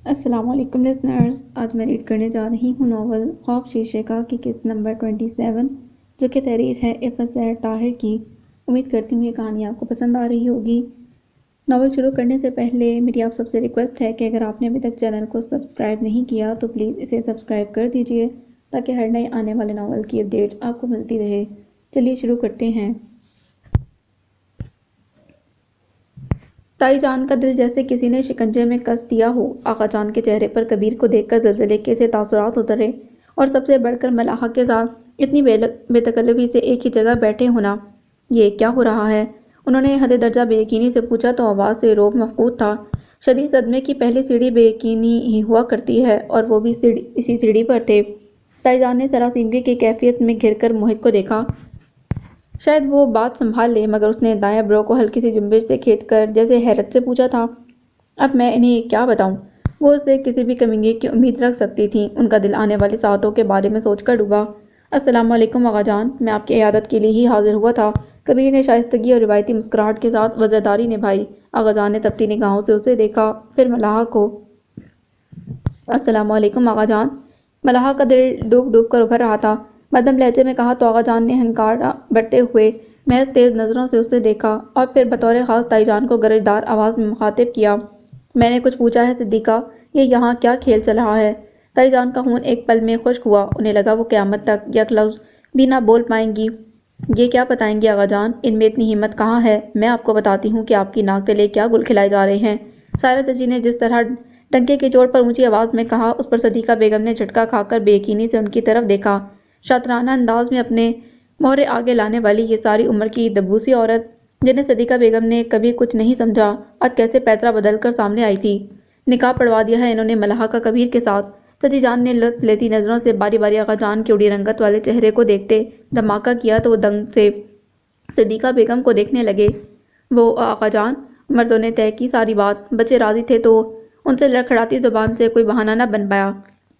السلام علیکم لسنرز، آج میں ریڈ کرنے جا رہی ہوں ناول خواب شیشے کا کی قسط نمبر 27، جو کہ تحریر ہے افزیر طاہر کی۔ امید کرتی ہوں یہ کہانی آپ کو پسند آ رہی ہوگی۔ ناول شروع کرنے سے پہلے میری آپ سب سے ریکویسٹ ہے کہ اگر آپ نے ابھی تک چینل کو سبسکرائب نہیں کیا تو پلیز اسے سبسکرائب کر دیجئے تاکہ ہر نئے آنے والے ناول کی اپڈیٹ آپ کو ملتی رہے۔ چلیے شروع کرتے ہیں۔ تائی جان کا دل جیسے کسی نے شکنجے میں کس دیا ہو۔ آقا جان کے چہرے پر کبیر کو دیکھ کر زلزلے کے سے تاثرات اترے، اور سب سے بڑھ کر ملاحہ کے ساتھ اتنی بے تکلفی سے ایک ہی جگہ بیٹھے ہونا۔ یہ کیا ہو رہا ہے؟ انہوں نے حد درجہ بے یقینی سے پوچھا تو آواز سے رعب مفقود تھا۔ شدید صدمے کی پہلی سیڑھی بے یقینی ہی ہوا کرتی ہے، اور وہ بھی اسی سیڑھی پر تھے۔ تائی جان نے سراسیمگی کی کیفیت میں گھر کر موہت کو دیکھا۔ شاید وہ بات سنبھال لے، مگر اس نے دائیں برو کو ہلکی سی جنبش سے کھینچ کر جیسے حیرت سے پوچھا تھا، اب میں انہیں کیا بتاؤں؟ وہ اس سے کسی بھی کمینگی کی امید رکھ سکتی تھیں۔ ان کا دل آنے والی ساعتوں کے بارے میں سوچ کر ڈوبا۔ السلام علیکم آقا جان، میں آپ کی عیادت کے لیے ہی حاضر ہوا تھا۔ کبیر نے شائستگی اور روایتی مسکراہٹ کے ساتھ وزیداری نبھائی۔ آقا جان نے تپتی نگاہوں سے اسے دیکھا، پھر ملاحہ کو۔ السلام علیکم آقا جان۔ ملاحہ کا دل ڈوب ڈوب کر ابھر رہا تھا۔ مدھم لہجے میں کہا تو آقا جان نے ہنکارا بڑھتے ہوئے محض تیز نظروں سے اسے دیکھا، اور پھر بطور خاص تائی جان کو گرجدار آواز میں مخاطب کیا، میں نے کچھ پوچھا ہے صدیقہ؟ یہ یہاں کیا کھیل چل رہا ہے؟ تائی جان کا خون ایک پل میں خشک ہوا۔ انہیں لگا وہ قیامت تک یک لفظ بھی نہ بول پائیں گی۔ یہ کیا بتائیں گی آقا جان؟ ان میں اتنی ہمت کہاں ہے؟ میں آپ کو بتاتی ہوں کہ آپ کی ناک تلے کیا گل کھلائے جا رہے ہیں۔ سائرہ چچی نے جس طرح ڈنکے کی چوٹ پر اونچی آواز میں کہا، اس پر صدیقہ بیگم نے جھٹکا کھا کر بے یقینی سے ان کی طرف دیکھا۔ شاطرانہ انداز میں اپنے مہرے آگے لانے والی یہ ساری عمر کی دبوسی عورت، جنہیں صدیقہ بیگم نے کبھی کچھ نہیں سمجھا، آج کیسے پیترا بدل کر سامنے آئی تھی؟ نکاح پڑھوا دیا ہے انہوں نے ملاحہ کا کبیر کے ساتھ۔ چچی جان نے لطف لیتی نظروں سے باری باری آقا جان کے اڑی رنگت والے چہرے کو دیکھتے دھماکہ کیا تو وہ دنگ سے صدیقہ بیگم کو دیکھنے لگے۔ وہ آقا جان، مردوں نے طے کی ساری بات، بچے راضی تھے تو ان سے لڑکھڑاتی زبان سے کوئی بہانہ نہ بن پایا۔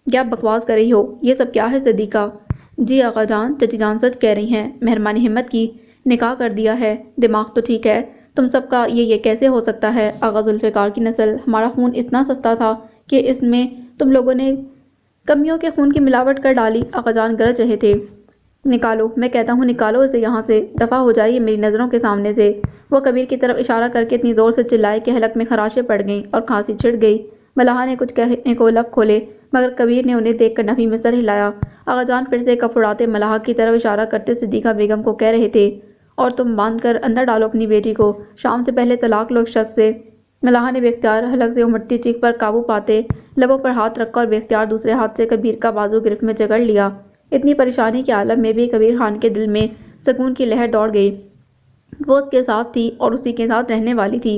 کیا بکواس کر رہی ہو؟ یہ سب کیا ہے صدیقہ؟ جی آقا جان، چچی جان سچ کہہ رہی ہیں، مہربانی ہمت کی، نکاح کر دیا ہے۔ دماغ تو ٹھیک ہے تم سب کا، یہ کیسے ہو سکتا ہے؟ آغا ذوالفقار کی نسل، ہمارا خون اتنا سستا تھا کہ اس میں تم لوگوں نے کمیوں کے خون کی ملاوٹ کر ڈالی۔ آقا جان گرج رہے تھے۔ نکالو، میں کہتا ہوں نکالو اسے یہاں سے، دفع ہو جائیے میری نظروں کے سامنے سے۔ وہ کبیر کی طرف اشارہ کر کے اتنی زور سے چلائے کہ حلق میں خراشیں پڑ گئیں اور کھانسی چھڑ گئی۔ ملاحہ نے کچھ کہنے کو لب کھولے، مگر کبیر نے انہیں دیکھ کر نفی میں سر ہلایا۔ آقا جان پھر سے کف اڑاتے ملاحہ کی طرف اشارہ کرتے صدیقہ بیگم کو کہہ رہے تھے، اور تم باندھ کر اندر ڈالو اپنی بیٹی کو، شام سے پہلے طلاق لو اس شخص سے۔ ملاحہ نے بے اختیار حلق سے امڑتی چیخ پر قابو پاتے لبوں پر ہاتھ رکھا اور بے اختیار دوسرے ہاتھ سے کبیر کا بازو گرفت میں جکڑ لیا۔ اتنی پریشانی کے عالم میں بھی کبیر خان کے دل میں سکون کی لہر دوڑ گئی۔ وہ اس کے ساتھ تھی اور اسی کے ساتھ رہنے والی تھی۔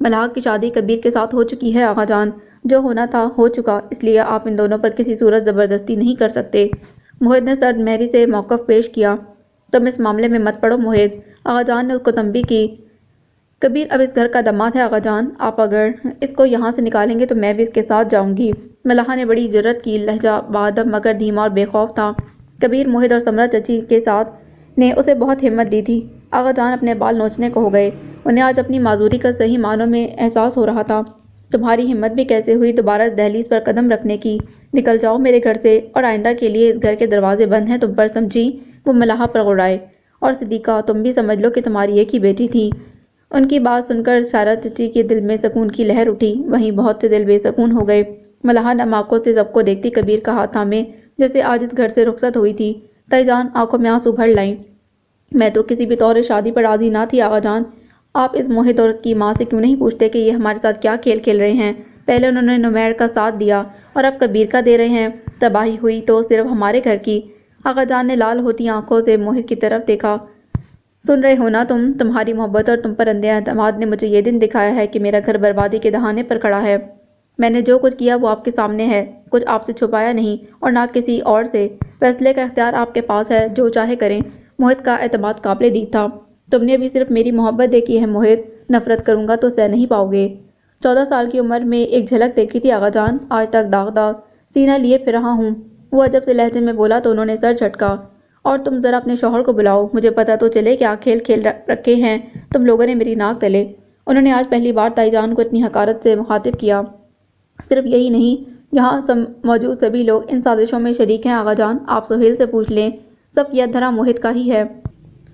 ملاحہ کی شادی کبیر کے ساتھ ہو چکی ہے آقا جان، جو ہونا تھا ہو چکا، اس لیے آپ ان دونوں پر کسی صورت زبردستی نہیں کر سکتے۔ موہت نے سرد مہری سے موقف پیش کیا۔ تم اس معاملے میں مت پڑو موہت، آقا جان نے اس کو تنبیہ کی۔ کبیر اب اس گھر کا داماد ہے آقا جان، آپ اگر اس کو یہاں سے نکالیں گے تو میں بھی اس کے ساتھ جاؤں گی۔ ملاحہ نے بڑی جرأت کی، لہجہ باادب مگر دھیما اور بے خوف تھا۔ کبیر، موہت اور سمرہ چچی کے ساتھ نے اسے بہت ہمت دی تھی۔ آقا جان اپنے بال نوچنے کو ہو گئے۔ انہیں آج اپنی معذوری کا صحیح معنوں میں احساس ہو رہا تھا۔ تمہاری ہمت بھی کیسے ہوئی دوبارہ اس دہلیز پر قدم رکھنے کی؟ نکل جاؤ میرے گھر سے، اور آئندہ کے لیے اس گھر کے دروازے بند ہیں تم پر، سمجھی؟ وہ ملاحہ پر غڑائے۔ اور صدیقہ، تم بھی سمجھ لو کہ تمہاری ایک ہی بیٹی تھی۔ ان کی بات سن کر سائرہ چچی کے دل میں سکون کی لہر اٹھی، وہیں بہت سے دل بے سکون ہو گئے۔ ملاحہ نم آنکھوں سے سب کو دیکھتی کبیر کا ہاتھ تھامے جیسے آج اس گھر سے رخصت ہوئی تھی۔ تائی جان آنکھوں میں آنسو بھر لائیں۔ میں تو کسی بھی طور شادی پر راضی نہ تھی آقا جان، آپ اس موہت اور اس کی ماں سے کیوں نہیں پوچھتے کہ یہ ہمارے ساتھ کیا کھیل کھیل رہے ہیں؟ پہلے انہوں نے نمیر کا ساتھ دیا اور اب کبیر کا دے رہے ہیں۔ تباہی ہوئی تو صرف ہمارے گھر کی۔ آقا جان نے لال ہوتی آنکھوں سے موہت کی طرف دیکھا۔ سن رہے ہو نا تمہاری محبت اور تم پر اندھے اعتماد نے مجھے یہ دن دکھایا ہے کہ میرا گھر بربادی کے دہانے پر کھڑا ہے۔ میں نے جو کچھ کیا وہ آپ کے سامنے ہے، کچھ آپ سے چھپایا نہیں اور نہ کسی اور سے۔ فیصلے کا اختیار آپ کے پاس ہے، جو چاہے کریں۔ موہت کا اعتماد قابل دید تھا۔ تم نے ابھی صرف میری محبت دیکھی ہے موہت، نفرت کروں گا تو سہ نہیں پاؤ گے۔ 14 سال کی عمر میں ایک جھلک دیکھی تھی آقا جان، آج تک داغدار سینہ لیے پھر رہا ہوں۔ وہ عجب سے لہجے میں بولا تو انہوں نے سر جھٹکا۔ اور تم ذرا اپنے شوہر کو بلاؤ، مجھے پتہ تو چلے کیا کھیل کھیل رکھے ہیں تم لوگوں نے میری ناک تلے۔ انہوں نے آج پہلی بار تائی جان کو اتنی حقارت سے مخاطب کیا۔ صرف یہی نہیں، یہاں موجود سبھی لوگ ان سازشوں میں شریک ہیں آغا جان، آپ سہیل سے پوچھ لیں، سب کیا دھرا موہت کا ہی ہے۔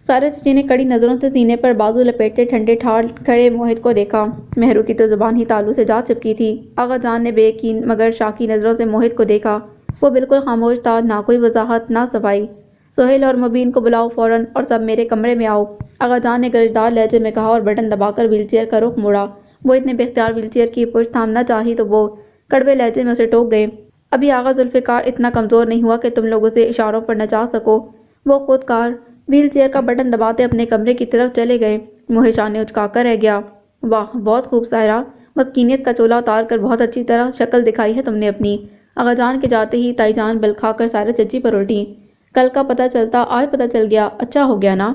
سارا چچی نے کڑی نظروں سے سینے پر بازو لپیٹے ٹھنڈے ٹھار کھڑے موہت کو دیکھا۔ مہرو کی تو زبان ہی تالو سے جا چپکی تھی۔ آغا جان نے بے یقین مگر شاکی نظروں سے موہت کو دیکھا۔ وہ بالکل خاموش تھا، نہ کوئی وضاحت، نہ صفائی۔ سہیل اور مبین کو بلاؤ فوراً، اور سب میرے کمرے میں آؤ، آغا جان نے گرجدار لہجے میں کہا اور بٹن دبا کر وہیل چیئر کا رخ موڑا۔ موہت نے بے اختیار وہیل چیئر کی پشت تھامنا چاہی تو وہ کڑوے لہجے میں اسے ٹوک گئے۔ ابھی آغا ذوالفقار اتنا کمزور نہیں ہوا کہ تم لوگ اسے اشاروں پر نچا سکو۔ وہ خود کار وہیل چیئر کا بٹن دباتے اپنے کمرے کی طرف چلے گئے۔ موہت شانے اچکا کر رہ گیا۔ واہ، بہت خوب ساحرہ، مسکینیت کا چولا اتار کر بہت اچھی طرح شکل دکھائی ہے تم نے اپنی۔ آغا جان کے جاتے ہی تائی جان بل کھا کر سارا چچی پر الٹی۔ کل کا پتہ چلتا آج پتہ چل گیا، اچھا ہو گیا نا۔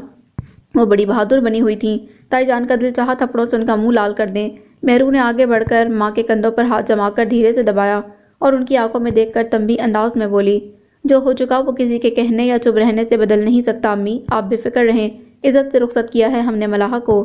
وہ بڑی بہادر بنی ہوئی تھیں۔ تائی جان کا دل چاہا تھپڑوں سے ان کا منہ لال کر دیں۔ مہرو نے آگے بڑھ کر ماں کے کندھوں پر ہاتھ جما کر دھیرے سے دبایا اور ان کی آنکھوں میں دیکھ کر تنبیہ انداز میں بولی، جو ہو چکا وہ کسی کے کہنے یا چپ رہنے سے بدل نہیں سکتا امی، آپ بے فکر رہیں، عزت سے رخصت کیا ہے ہم نے ملاحہ کو۔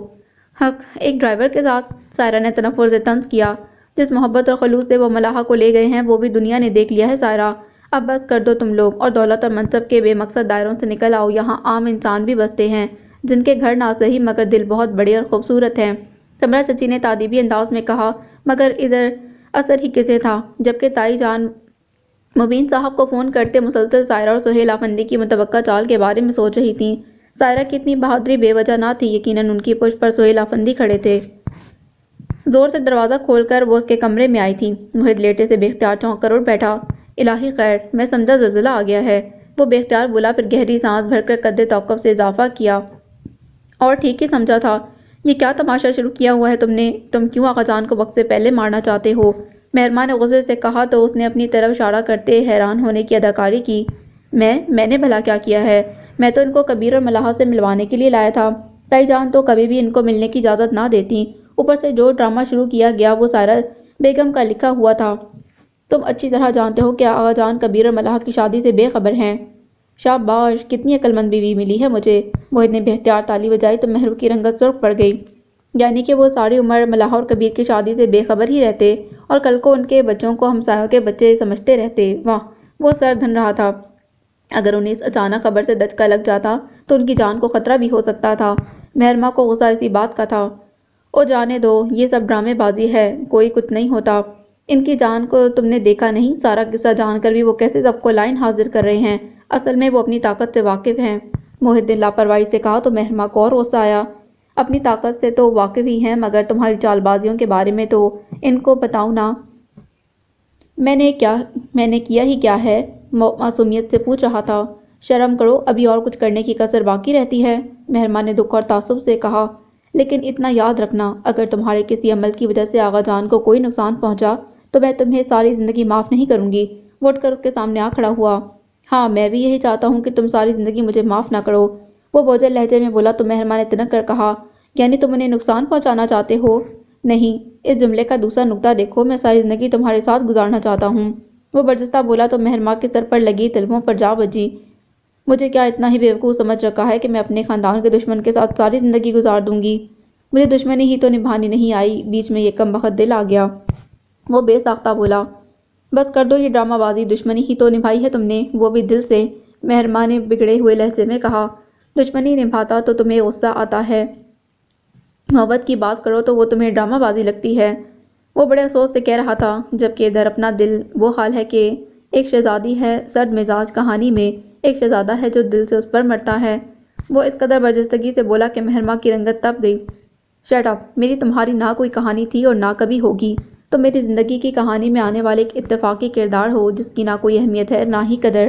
حق، ایک ڈرائیور کے ساتھ؟ سائرہ نے تنفر سے طنز کیا۔ جس محبت اور خلوص سے وہ ملاحہ کو لے گئے ہیں وہ بھی دنیا نے دیکھ لیا ہے سائرہ، اب بس کر دو تم لوگ، اور دولت اور منصب کے بے مقصد دائروں سے نکل آؤ۔ یہاں عام انسان بھی بستے ہیں جن کے گھر نہ صحیح مگر دل بہت بڑے اور خوبصورت ہیں۔ سمرا چچی نے تادیبی انداز میں کہا، مگر ادھر اثر ہی کسے تھا، جبکہ تائی جان مبین صاحب کو فون کرتے مسلسل سائرہ اور سہیل افندی کی متوقع چال کے بارے میں سوچ رہی تھیں۔ سائرہ کی اتنی بہادری بے وجہ نہ تھی، یقیناً ان کی پشت پر سہیل افندی کھڑے تھے۔ زور سے دروازہ کھول کر وہ اس کے کمرے میں آئی تھی۔ موہت لیٹے سے بے اختیار چونک کر اٹھ بیٹھا۔ الہی خیر، میں سمجھا زلزلہ آ گیا ہے، وہ بے اختیار بولا، پھر گہری سانس بھر کر قد توقف سے اضافہ کیا، اور ٹھیک ہی سمجھا تھا۔ یہ کیا تماشا شروع کیا ہوا ہے تم نے؟ تم کیوں آغا جان کو وقت سے پہلے مارنا چاہتے ہو؟ مہرماں نے غصے سے کہا تو اس نے اپنی طرف اشارہ کرتے حیران ہونے کی اداکاری کی۔ میں نے بھلا کیا کیا ہے؟ میں تو ان کو کبیر اور ملاحہ سے ملوانے کے لیے لایا تھا۔ تائی جان تو کبھی بھی ان کو ملنے کی اجازت نہ دیتی، اوپر سے جو ڈرامہ شروع کیا گیا وہ سائرہ بیگم کا لکھا ہوا تھا۔ تم اچھی طرح جانتے ہو کہ آغا جان کبیر اور ملاحہ کی شادی سے بے خبر ہیں۔ شاباش، کتنی عقل مند بیوی ملی ہے مجھے۔ موہت نے بے اختیار تالی بجائی تو مہرو کی رنگت سرخ پڑ گئی۔ یعنی کہ وہ ساری عمر ملاحہ اور کبیر کی شادی سے بے خبر ہی رہتے اور کل کو ان کے بچوں کو ہمسایوں کے بچے سمجھتے رہتے۔ واہ، وہ سر دھن رہا تھا۔ اگر انہیں اس اچانک خبر سے دھچکا لگ جاتا تو ان کی جان کو خطرہ بھی ہو سکتا تھا۔ مہرماں کو غصہ اسی بات کا تھا۔ او جانے دو، یہ سب ڈرامے بازی ہے، کوئی کچھ نہیں ہوتا۔ ان کی جان کو تم نے دیکھا نہیں؟ سارا قصہ جان کر بھی وہ کیسے سب کو لائن حاضر کر رہے ہیں؟ اصل میں وہ اپنی طاقت سے واقف ہیں۔ موہت نے لاپرواہی سے کہا تو مہرماں کو اور غصہ آیا۔ اپنی طاقت سے تو واقف ہی ہیں، مگر تمہاری چال بازیوں کے بارے میں تو ان کو بتاؤ نا۔ میں نے کیا ہی کیا ہے؟ معصومیت سے پوچھ رہا تھا۔ شرم کرو، ابھی اور کچھ کرنے کی کسر باقی رہتی ہے، مہرماں نے دکھ اور تعصب سے کہا۔ لیکن اتنا یاد رکھنا، اگر تمہارے کسی عمل کی وجہ سے آغا جان کو کوئی نقصان پہنچا تو میں تمہیں ساری زندگی معاف نہیں کروں گی۔ وہ اٹھ کر اس کے سامنے آ کھڑا ہوا۔ ہاں، میں بھی یہی چاہتا ہوں کہ تم ساری زندگی مجھے معاف نہ کرو، وہ بوجھل لہجے میں بولا تو مہرماں نے تنک کر کہا، یعنی تم انہیں نقصان پہنچانا چاہتے ہو؟ نہیں، اس جملے کا دوسرا نکتہ دیکھو، میں ساری زندگی تمہارے ساتھ گزارنا چاہتا ہوں، وہ برجستہ بولا تو مہرماں کے سر پر لگی تلووں پر جا بجی۔ مجھے کیا اتنا ہی بیوقوف سمجھ رکھا ہے کہ میں اپنے خاندان کے دشمن کے ساتھ ساری زندگی گزار دوں گی؟ مجھے دشمنی ہی تو نبھانی نہیں آئی، بیچ میں یہ کم بخت دل آ گیا، وہ بے ساختہ بولا۔ بس کر دو یہ ڈرامہ بازی، دشمنی ہی تو نبھائی ہے تم نے، وہ بھی دل سے، مہرماں نے بگڑے ہوئے لہجے میں کہا۔ دشمنی نبھاتا تو تمہیں غصہ آتا ہے، محبت کی بات کرو تو وہ تمہیں ڈرامہ بازی لگتی ہے، وہ بڑے افسوس سے کہہ رہا تھا، جبکہ ادھر اپنا دل وہ حال ہے کہ ایک شہزادی ہے سرد مزاج کہانی میں، ایک شہزادہ ہے جو دل سے اس پر مرتا ہے۔ وہ اس قدر برجستگی سے بولا کہ مہرماں کی رنگت تپ گئی۔ شٹ اپ، میری تمہاری نہ کوئی کہانی تھی اور نہ کبھی ہوگی، تم میری زندگی کی کہانی میں آنے والے ایک اتفاقی کردار ہو جس کی نہ کوئی اہمیت ہے نہ ہی قدر۔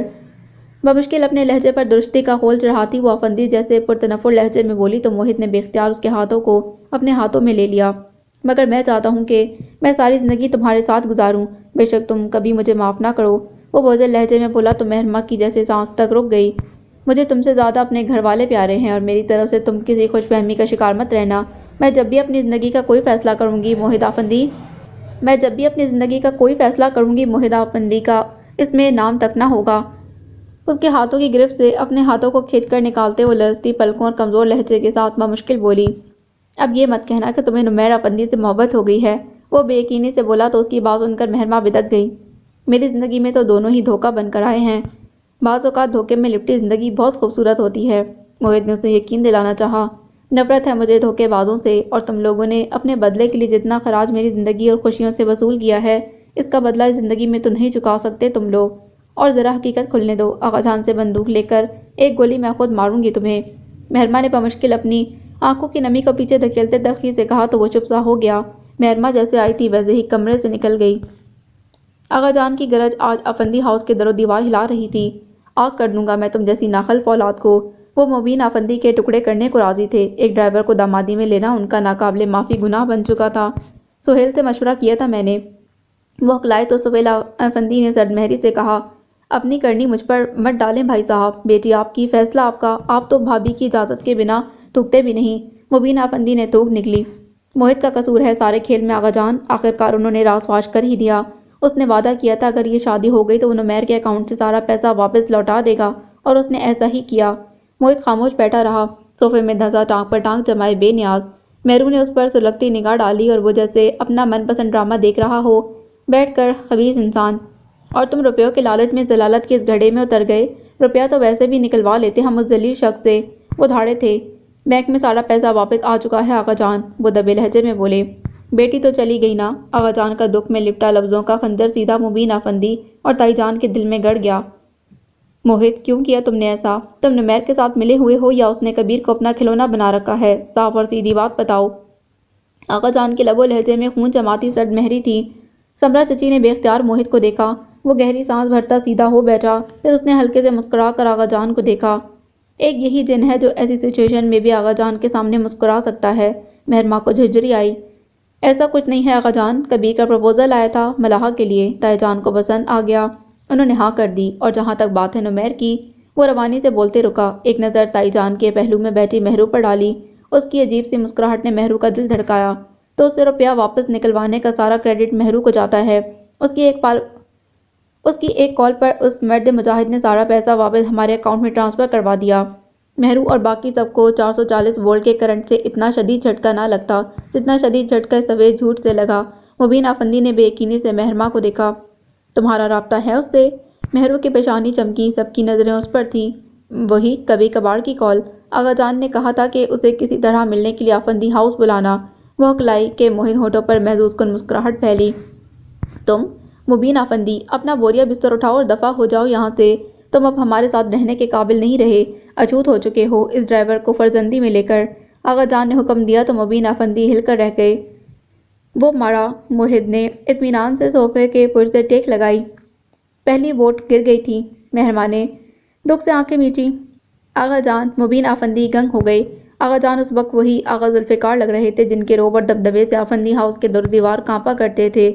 بمشکل اپنے لہجے پر درستی کا خول چڑھاتی وہ افندی جیسے پرتنفر لہجے میں بولی تو موہت نے بے اختیار اس کے ہاتھوں کو اپنے ہاتھوں میں لے لیا۔ مگر میں چاہتا ہوں کہ میں ساری زندگی تمہارے ساتھ گزاروں، بے شک تم کبھی مجھے معاف نہ کرو، وہ بوجھل لہجے میں بولا تو مہرماں کی جیسے سانس تک رک گئی۔ مجھے تم سے زیادہ اپنے گھر والے پیارے ہیں اور میری طرف سے تم کسی خوش فہمی کا شکار مت رہنا۔ میں جب بھی اپنی زندگی کا کوئی فیصلہ کروں گی موہت افندی کا اس میں نام تک نہ ہوگا۔ اس کے ہاتھوں کی گرفت سے اپنے ہاتھوں کو کھینچ کر نکالتے وہ لرزتی پلکوں اور کمزور لہجے کے ساتھ بمشکل بولی، اب یہ مت کہنا کہ تمہیں نمیر افندی سے محبت ہو گئی ہے، وہ بے یقینی سے بولا تو اس کی بات سن کر مہرما بدک گئی۔ میری زندگی میں تو دونوں ہی دھوکہ بن کر آئے ہیں۔ بعض اوقات دھوکے میں لپٹی زندگی بہت خوبصورت ہوتی ہے۔ موہت نے اسے یقین دلانا چاہا۔ نفرت ہے مجھے دھوکے بازوں سے، اور تم لوگوں نے اپنے بدلے کے لیے جتنا خراج میری زندگی اور خوشیوں سے وصول کیا ہے، اس کا بدلہ اس زندگی میں تو نہیں چکا سکتے تم لوگ۔ اور ذرا حقیقت کھلنے دو، آغا جان سے بندوق لے کر ایک گولی میں خود ماروں گی تمہیں۔ مہرما نے بمشکل اپنی آنکھوں کی نمی کو پیچھے دھکیلتے تلخی سے کہا تو وہ چپ سا ہو گیا۔ مہرما جیسے آئی تھی ویسے ہی کمرے سے نکل گئی۔ آغا جان کی گرج آج افندی ہاؤس کے در و دیوار ہلا رہی تھی۔ آگ کر دوں گا میں تم جیسی ناخلف اولاد کو۔ وہ مبین افندی کے ٹکڑے کرنے کو راضی تھے۔ ایک ڈرائیور کو دامادی میں لینا ان کا ناقابل معافی گناہ بن چکا تھا۔ سہیل سے مشورہ کیا تھا میں نے۔ وہ ہکلائے تو سہیل افندی نے سرد مہری سے کہا، اپنی کرنی مجھ پر مت ڈالیں بھائی صاحب، بیٹی آپ کی، فیصلہ آپ کا، آپ تو بھابھی کی اجازت کے بنا تھوکتے بھی نہیں۔ مبین افندی نے توک نکلی، موہت کا قصور ہے سارے کھیل میں آغا جان۔ آخرکار انہوں نے راز فاش کر ہی دیا۔ اس نے وعدہ کیا تھا اگر یہ شادی ہو گئی تو وہ نمیر کے اکاؤنٹ سے سارا پیسہ واپس لوٹا دے گا، اور اس نے ایسا ہی کیا۔ موہت خاموش بیٹھا رہا، صوفے میں دھنسا ٹانگ پر ٹانگ جمائے بے نیاز۔ مہرو نے اس پر سلگتی نگاہ ڈالی اور وہ جیسے اپنا من پسند ڈرامہ دیکھ رہا ہو بیٹھ کر۔ خبیث انسان، اور تم روپیوں کے لالچ میں ضلالت کے اس گڑھے میں اتر گئے۔ روپیہ تو ویسے بھی نکلوا لیتے ہم اس ذلیل شخص سے۔ وہ دھاڑے تھے، بینک میں سارا پیسہ واپس آ چکا ہے آغا جان، وہ دبے لہجے میں بولے۔ بیٹی تو چلی گئی نا؟ آغا جان کا دکھ میں لپٹا لفظوں کا خنجر سیدھا مبین افندی اور تائی جان کے دل میں گڑ گیا۔ موہت، کیوں کیا تم نے ایسا؟ تم نمیر کے ساتھ ملے ہوئے ہو یا اس نے کبیر کو اپنا کھلونا بنا رکھا ہے؟ صاف اور سیدھی بات بتاؤ۔ آغا جان کے لب و لہجے میں خون جماتی سرد مہری تھی۔ سمرا چچی نے بے اختیار موہت کو دیکھا۔ وہ گہری سانس بھرتا سیدھا ہو بیٹھا، پھر اس نے ہلکے سے مسکرا کر آغا جان کو دیکھا۔ ایک یہی جن ہے جو ایسی سچویشن میں بھی آغا جان کے سامنے مسکرا سکتا ہے۔ مہرما کو جھرجھری آئی۔ ایسا کچھ نہیں ہے آغا جان، کبیر کا پرپوزل آیا تھا ملاحہ کے لیے، تائی جان کو پسند آ گیا، انہوں نے ہاں کر دی، اور جہاں تک بات ہے نمیر کی، وہ روانی سے بولتے رکا۔ ایک نظر تائی جان کے پہلو میں بیٹھی مہرو پر ڈالی۔ اس کی عجیب سی مسکراہٹ نے مہرو کا دل دھڑکایا۔ تو اسے روپیہ واپس نکلوانے کا سارا کریڈٹ مہرو کو جاتا ہے؟ اس کی ایک کال پر اس مرد مجاہد نے سارا پیسہ واپس ہمارے اکاؤنٹ میں ٹرانسفر کروا دیا۔ مہرو اور باقی سب کو 440 وولٹ کے کرنٹ سے اتنا شدید جھٹکا نہ لگتا جتنا شدید جھٹکا اس سفید جھوٹ سے لگا۔ مبین افندی نے بے یقینی سے مہرما کو دیکھا۔ تمہارا رابطہ ہے اس سے؟ مہرو کی پیشانی چمکی، سب کی نظریں اس پر تھیں۔ وہی کبھی کبھار کی کال، آغا جان نے کہا تھا کہ اسے کسی طرح ملنے کے لیے افندی ہاؤس بلانا۔ وہ ہکلائی کہ موہت ہونٹوں پر محظوظ کن مسکراہٹ پھیلی۔ تم مبین افندی، اپنا بوریا بستر اٹھاؤ اور دفع ہو جاؤ یہاں سے۔ تم اب ہمارے ساتھ رہنے کے قابل نہیں رہے، اچھوت ہو چکے ہو اس ڈرائیور کو فرزندی میں لے کر۔ آغا جان نے حکم دیا تو مبین افندی ہل کر رہ گئے۔ وہ مارا، موہت نے اطمینان سے صوفے کے پرزے ٹیک لگائی۔ پہلی ووٹ گر گئی تھی، مہرما نے دکھ سے آنکھیں میچی۔ آغا جان، مبین افندی گنگ ہو گئے۔ آغا جان اس وقت وہی آغا ذوالفقار لگ رہے تھے جن کے روب اور دبدبے سے افندی ہاؤس کے در و دیوار کانپا کرتے تھے۔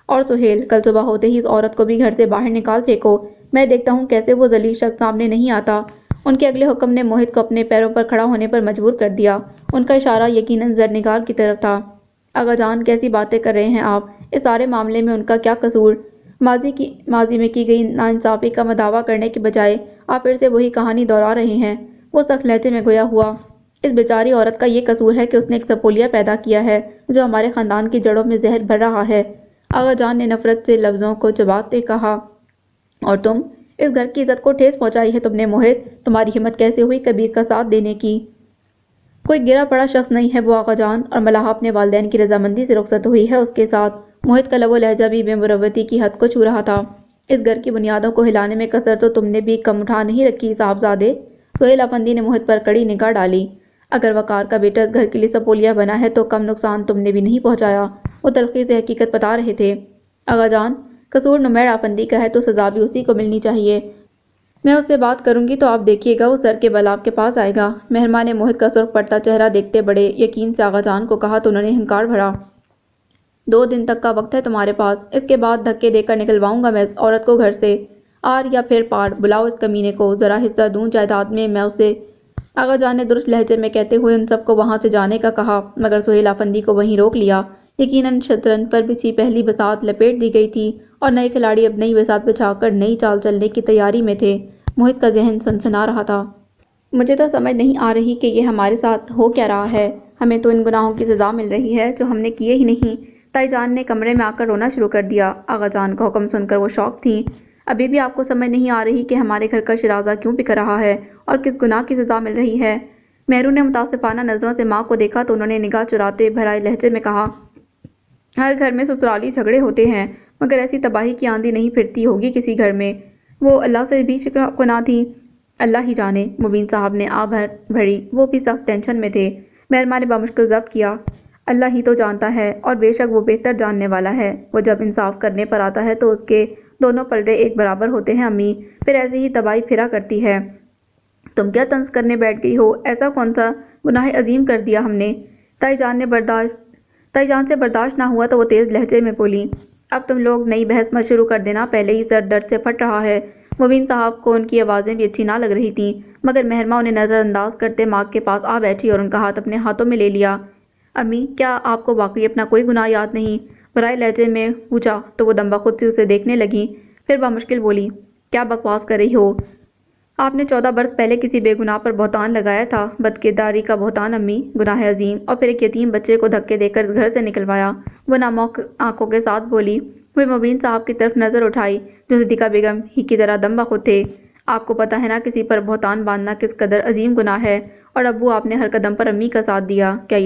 اور سہیل، کل صبح ہوتے ہی اس عورت کو بھی گھر سے باہر نکال پھینکو، میں دیکھتا ہوں کیسے وہ ذلیل شخص سامنے نہیں آتا۔ ان کے اگلے حکم نے موہت کو اپنے پیروں پر کھڑا ہونے پر مجبور کر دیا۔ ان کا اشارہ یقیناً زرنگار کی طرف تھا۔ آغا جان، کیسی باتیں کر رہے ہیں آپ؟ اس سارے معاملے میں ان کا کیا قصور؟ ماضی میں کی گئی ناانصافی کا مداوع کرنے کے بجائے آپ پھر سے وہی کہانی دہرا رہے ہیں۔ وہ سخت لہجے میں گویا ہوا، اس بیچاری عورت کا یہ قصور ہے کہ اس نے ایک سپولیا پیدا کیا ہے جو ہمارے خاندان کی جڑوں میں زہر بھر رہا ہے۔ آغا جان نے نفرت سے لفظوں کو چباتے کہا، اور تم، اس گھر کی عزت کو ٹھیس پہنچائی ہے تم نے موہت، تمہاری ہمت کیسے ہوئی کبیر کا ساتھ دینے کی؟ کوئی گرا پڑا شخص نہیں ہے وہ آغا جان، اور ملاحہ اپنے والدین کی رضامندی سے رخصت ہوئی ہے اس کے ساتھ۔ موہت کا لب و لہجہ بھی بے مروتی کی حد کو چھو رہا تھا۔ اس گھر کی بنیادوں کو ہلانے میں کسر تو تم نے بھی کم اٹھا نہیں رکھی صاحبزادے۔ سہیل افندی نے موہت پر کڑی نگاہ ڈالی۔ اگر وقار کا بیٹا اس گھر کے لیے سپولیا بنا ہے تو کم نقصان تم نے بھی نہیں پہنچایا۔ وہ تلخی سے حقیقت بتا رہے تھے۔ آغا جان، قصور نمیر افندی کا ہے تو سزا بھی اسی کو ملنی چاہیے۔ میں اس سے بات کروں گی تو آپ دیکھیے گا وہ سر کے بل آپ کے پاس آئے گا۔ مہرما نے موہت کا سرخ پڑتا چہرہ دیکھتے بڑے یقین سے آغا جان کو کہا تو انہوں نے ہنکار بھرا۔ 2 دن تک کا وقت ہے تمہارے پاس، اس کے بعد دھکے دے کر نکلواؤں گا میں اس عورت کو گھر سے۔ آر یا پھر پار، بلاؤ اس کمینے کو، ذرا حصہ دوں جائیداد میں اسے۔ آغا جان نے درست لہجے میں کہتے ہوئے ان سب کو وہاں سے جانے کا کہا، مگر سہیل افندی کو وہیں روک لیا۔ یقیناً شطرنج پر بچھی پہلی بساط لپیٹ دی گئی تھی اور نئے کھلاڑی اب نئی بساط بچھا کر نئی چال چلنے کی تیاری میں تھے۔ موہت کا ذہن سنسنا رہا تھا۔ مجھے تو سمجھ نہیں آ رہی کہ یہ ہمارے ساتھ ہو کیا رہا ہے۔ ہمیں تو ان گناہوں کی سزا مل رہی ہے جو ہم نے کیے ہی نہیں۔ تائی جان نے کمرے میں آ کر رونا شروع کر دیا۔ آغا جان کا حکم سن کر وہ شوق تھیں۔ ابھی بھی آپ کو سمجھ نہیں آ رہی کہ ہمارے گھر کا شیرازہ کیوں بک رہا ہے اور کس گناہ کی سزا مل رہی ہے؟ مہرو نے متاسفانہ نظروں سے ماں کو دیکھا تو انہوں نے نگاہ چراتے بھرائے لہجے میں کہا، ہر گھر میں سسرالی جھگڑے ہوتے ہیں، مگر ایسی تباہی کی آندھی نہیں پھرتی ہوگی کسی گھر میں۔ وہ اللہ سے بھی شکرگزار تھی۔ اللہ ہی جانے، مبین صاحب نے آہ بھری، وہ بھی سخت ٹینشن میں تھے۔ مہرماں نے بمشکل ضبط کیا، اللہ ہی تو جانتا ہے، اور بے شک وہ بہتر جاننے والا ہے۔ وہ جب انصاف کرنے پر آتا ہے تو اس کے دونوں پلڑے ایک برابر ہوتے ہیں امی، پھر ایسی ہی تباہی پھرا کرتی ہے۔ تم کیا طنز کرنے بیٹھ گئی ہو؟ ایسا کون سا گناہ عظیم کر دیا ہم نے؟ تائی جان سے برداشت نہ ہوا تو وہ تیز لہجے میں بولی، اب تم لوگ نئی بحث مت شروع کر دینا، پہلے ہی سر درد سے پھٹ رہا ہے۔ مبین صاحب کو ان کی آوازیں بھی اچھی نہ لگ رہی تھیں، مگر مہرماں انہیں نظر انداز کرتے ماں کے پاس آ بیٹھی اور ان کا ہاتھ اپنے ہاتھوں میں لے لیا۔ امی، کیا آپ کو واقعی اپنا کوئی گناہ یاد نہیں؟ برائے لہجے میں پوچھا تو وہ دم بخود سے اسے دیکھنے لگیں، پھر بمشکل بولی، کیا بکواس کر رہی ہو؟ آپ نے 14 برس پہلے کسی بے گناہ پر بہتان لگایا تھا، بدکرداری کا بہتان امی، گناہ عظیم، اور پھر ایک یتیم بچے کو دھکے دے کر گھر سے نکلوایا۔ وہ ناموق آنکھوں کے ساتھ بولی، پھر مبین صاحب کی طرف نظر اٹھائی جو صدیقہ بیگم ہی کی طرح دم بخود تھے۔ آپ کو پتہ ہے نا کسی پر بہتان باندھنا کس قدر عظیم گناہ ہے، اور ابو آپ نے ہر قدم پر امی کا ساتھ دیا، کیا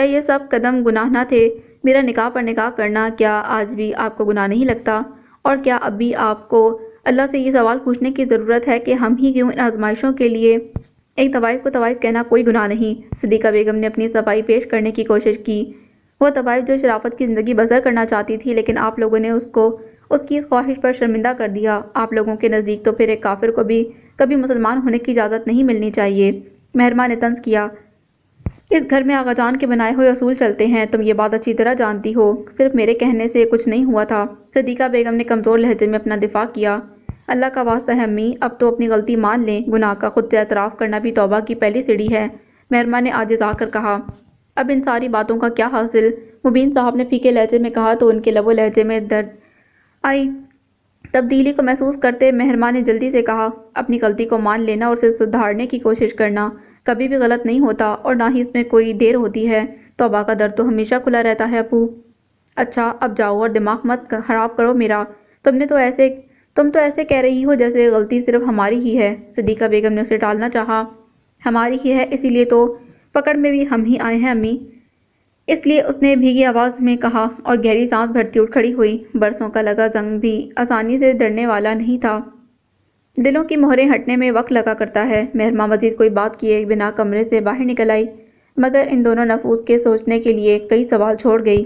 یہ سب قدم گناہ نہ تھے؟ میرا نکاح پر نکاح کرنا کیا آج بھی آپ کو گناہ نہیں لگتا؟ اور کیا اب بھی آپ کو اللہ سے یہ سوال پوچھنے کی ضرورت ہے کہ ہم ہی کیوں ان آزمائشوں کے لیے؟ ایک طوائف کو طوائف کہنا کوئی گناہ نہیں۔ صدیقہ بیگم نے اپنی صفائی پیش کرنے کی کوشش کی۔ وہ طوائف جو شرافت کی زندگی بسر کرنا چاہتی تھی، لیکن آپ لوگوں نے اس کی اس خواہش پر شرمندہ کر دیا۔ آپ لوگوں کے نزدیک تو پھر ایک کافر کو بھی کبھی مسلمان ہونے کی اجازت نہیں ملنی چاہیے۔ مہرماں نے طنز کیا، اس گھر میں آغا جان کے بنائے ہوئے اصول چلتے ہیں، تم یہ بات اچھی طرح جانتی ہو، صرف میرے کہنے سے کچھ نہیں ہوا تھا۔ صدیقہ بیگم نے کمزور لہجے میں اپنا دفاع کیا، اللہ کا واسطہ ہے امی، اب تو اپنی غلطی مان لیں، گناہ کا خود سے اعتراف کرنا بھی توبہ کی پہلی سیڑھی ہے۔ مہرماں نے عاجز آ کر کہا، اب ان ساری باتوں کا کیا حاصل؟ مبین صاحب نے پھیکے لہجے میں کہا تو ان کے لب و لہجے میں درد آئی۔ تبدیلی کو محسوس کرتے مہرماں نے جلدی سے کہا، اپنی غلطی کو مان لینا اور اسے سدھارنے کی کوشش کرنا کبھی بھی غلط نہیں ہوتا، اور نہ ہی اس میں کوئی دیر ہوتی ہے۔ توبہ کا در تو ہمیشہ کھلا رہتا ہے ابو۔ اچھا اب جاؤ اور دماغ مت خراب کرو میرا، تم تو ایسے کہہ رہی ہو جیسے غلطی صرف ہماری ہی ہے۔ صدیقہ بیگم نے اسے ٹالنا چاہا، ہماری ہی ہے اسی لیے تو پکڑ میں بھی ہم ہی آئے ہیں امی، اس لیے اس نے بھیگی آواز میں کہا، اور گہری سانس بھرتی اٹھ کھڑی ہوئی۔ برسوں کا لگا زنگ بھی آسانی سے ڈرنے والا نہیں تھا، دلوں کی مہریں ہٹنے میں وقت لگا کرتا ہے۔ مہرماں مزید کوئی بات کیے بنا کمرے سے باہر نکل آئی، مگر ان دونوں نفوس کے سوچنے کے لیے کئی سوال چھوڑ گئی۔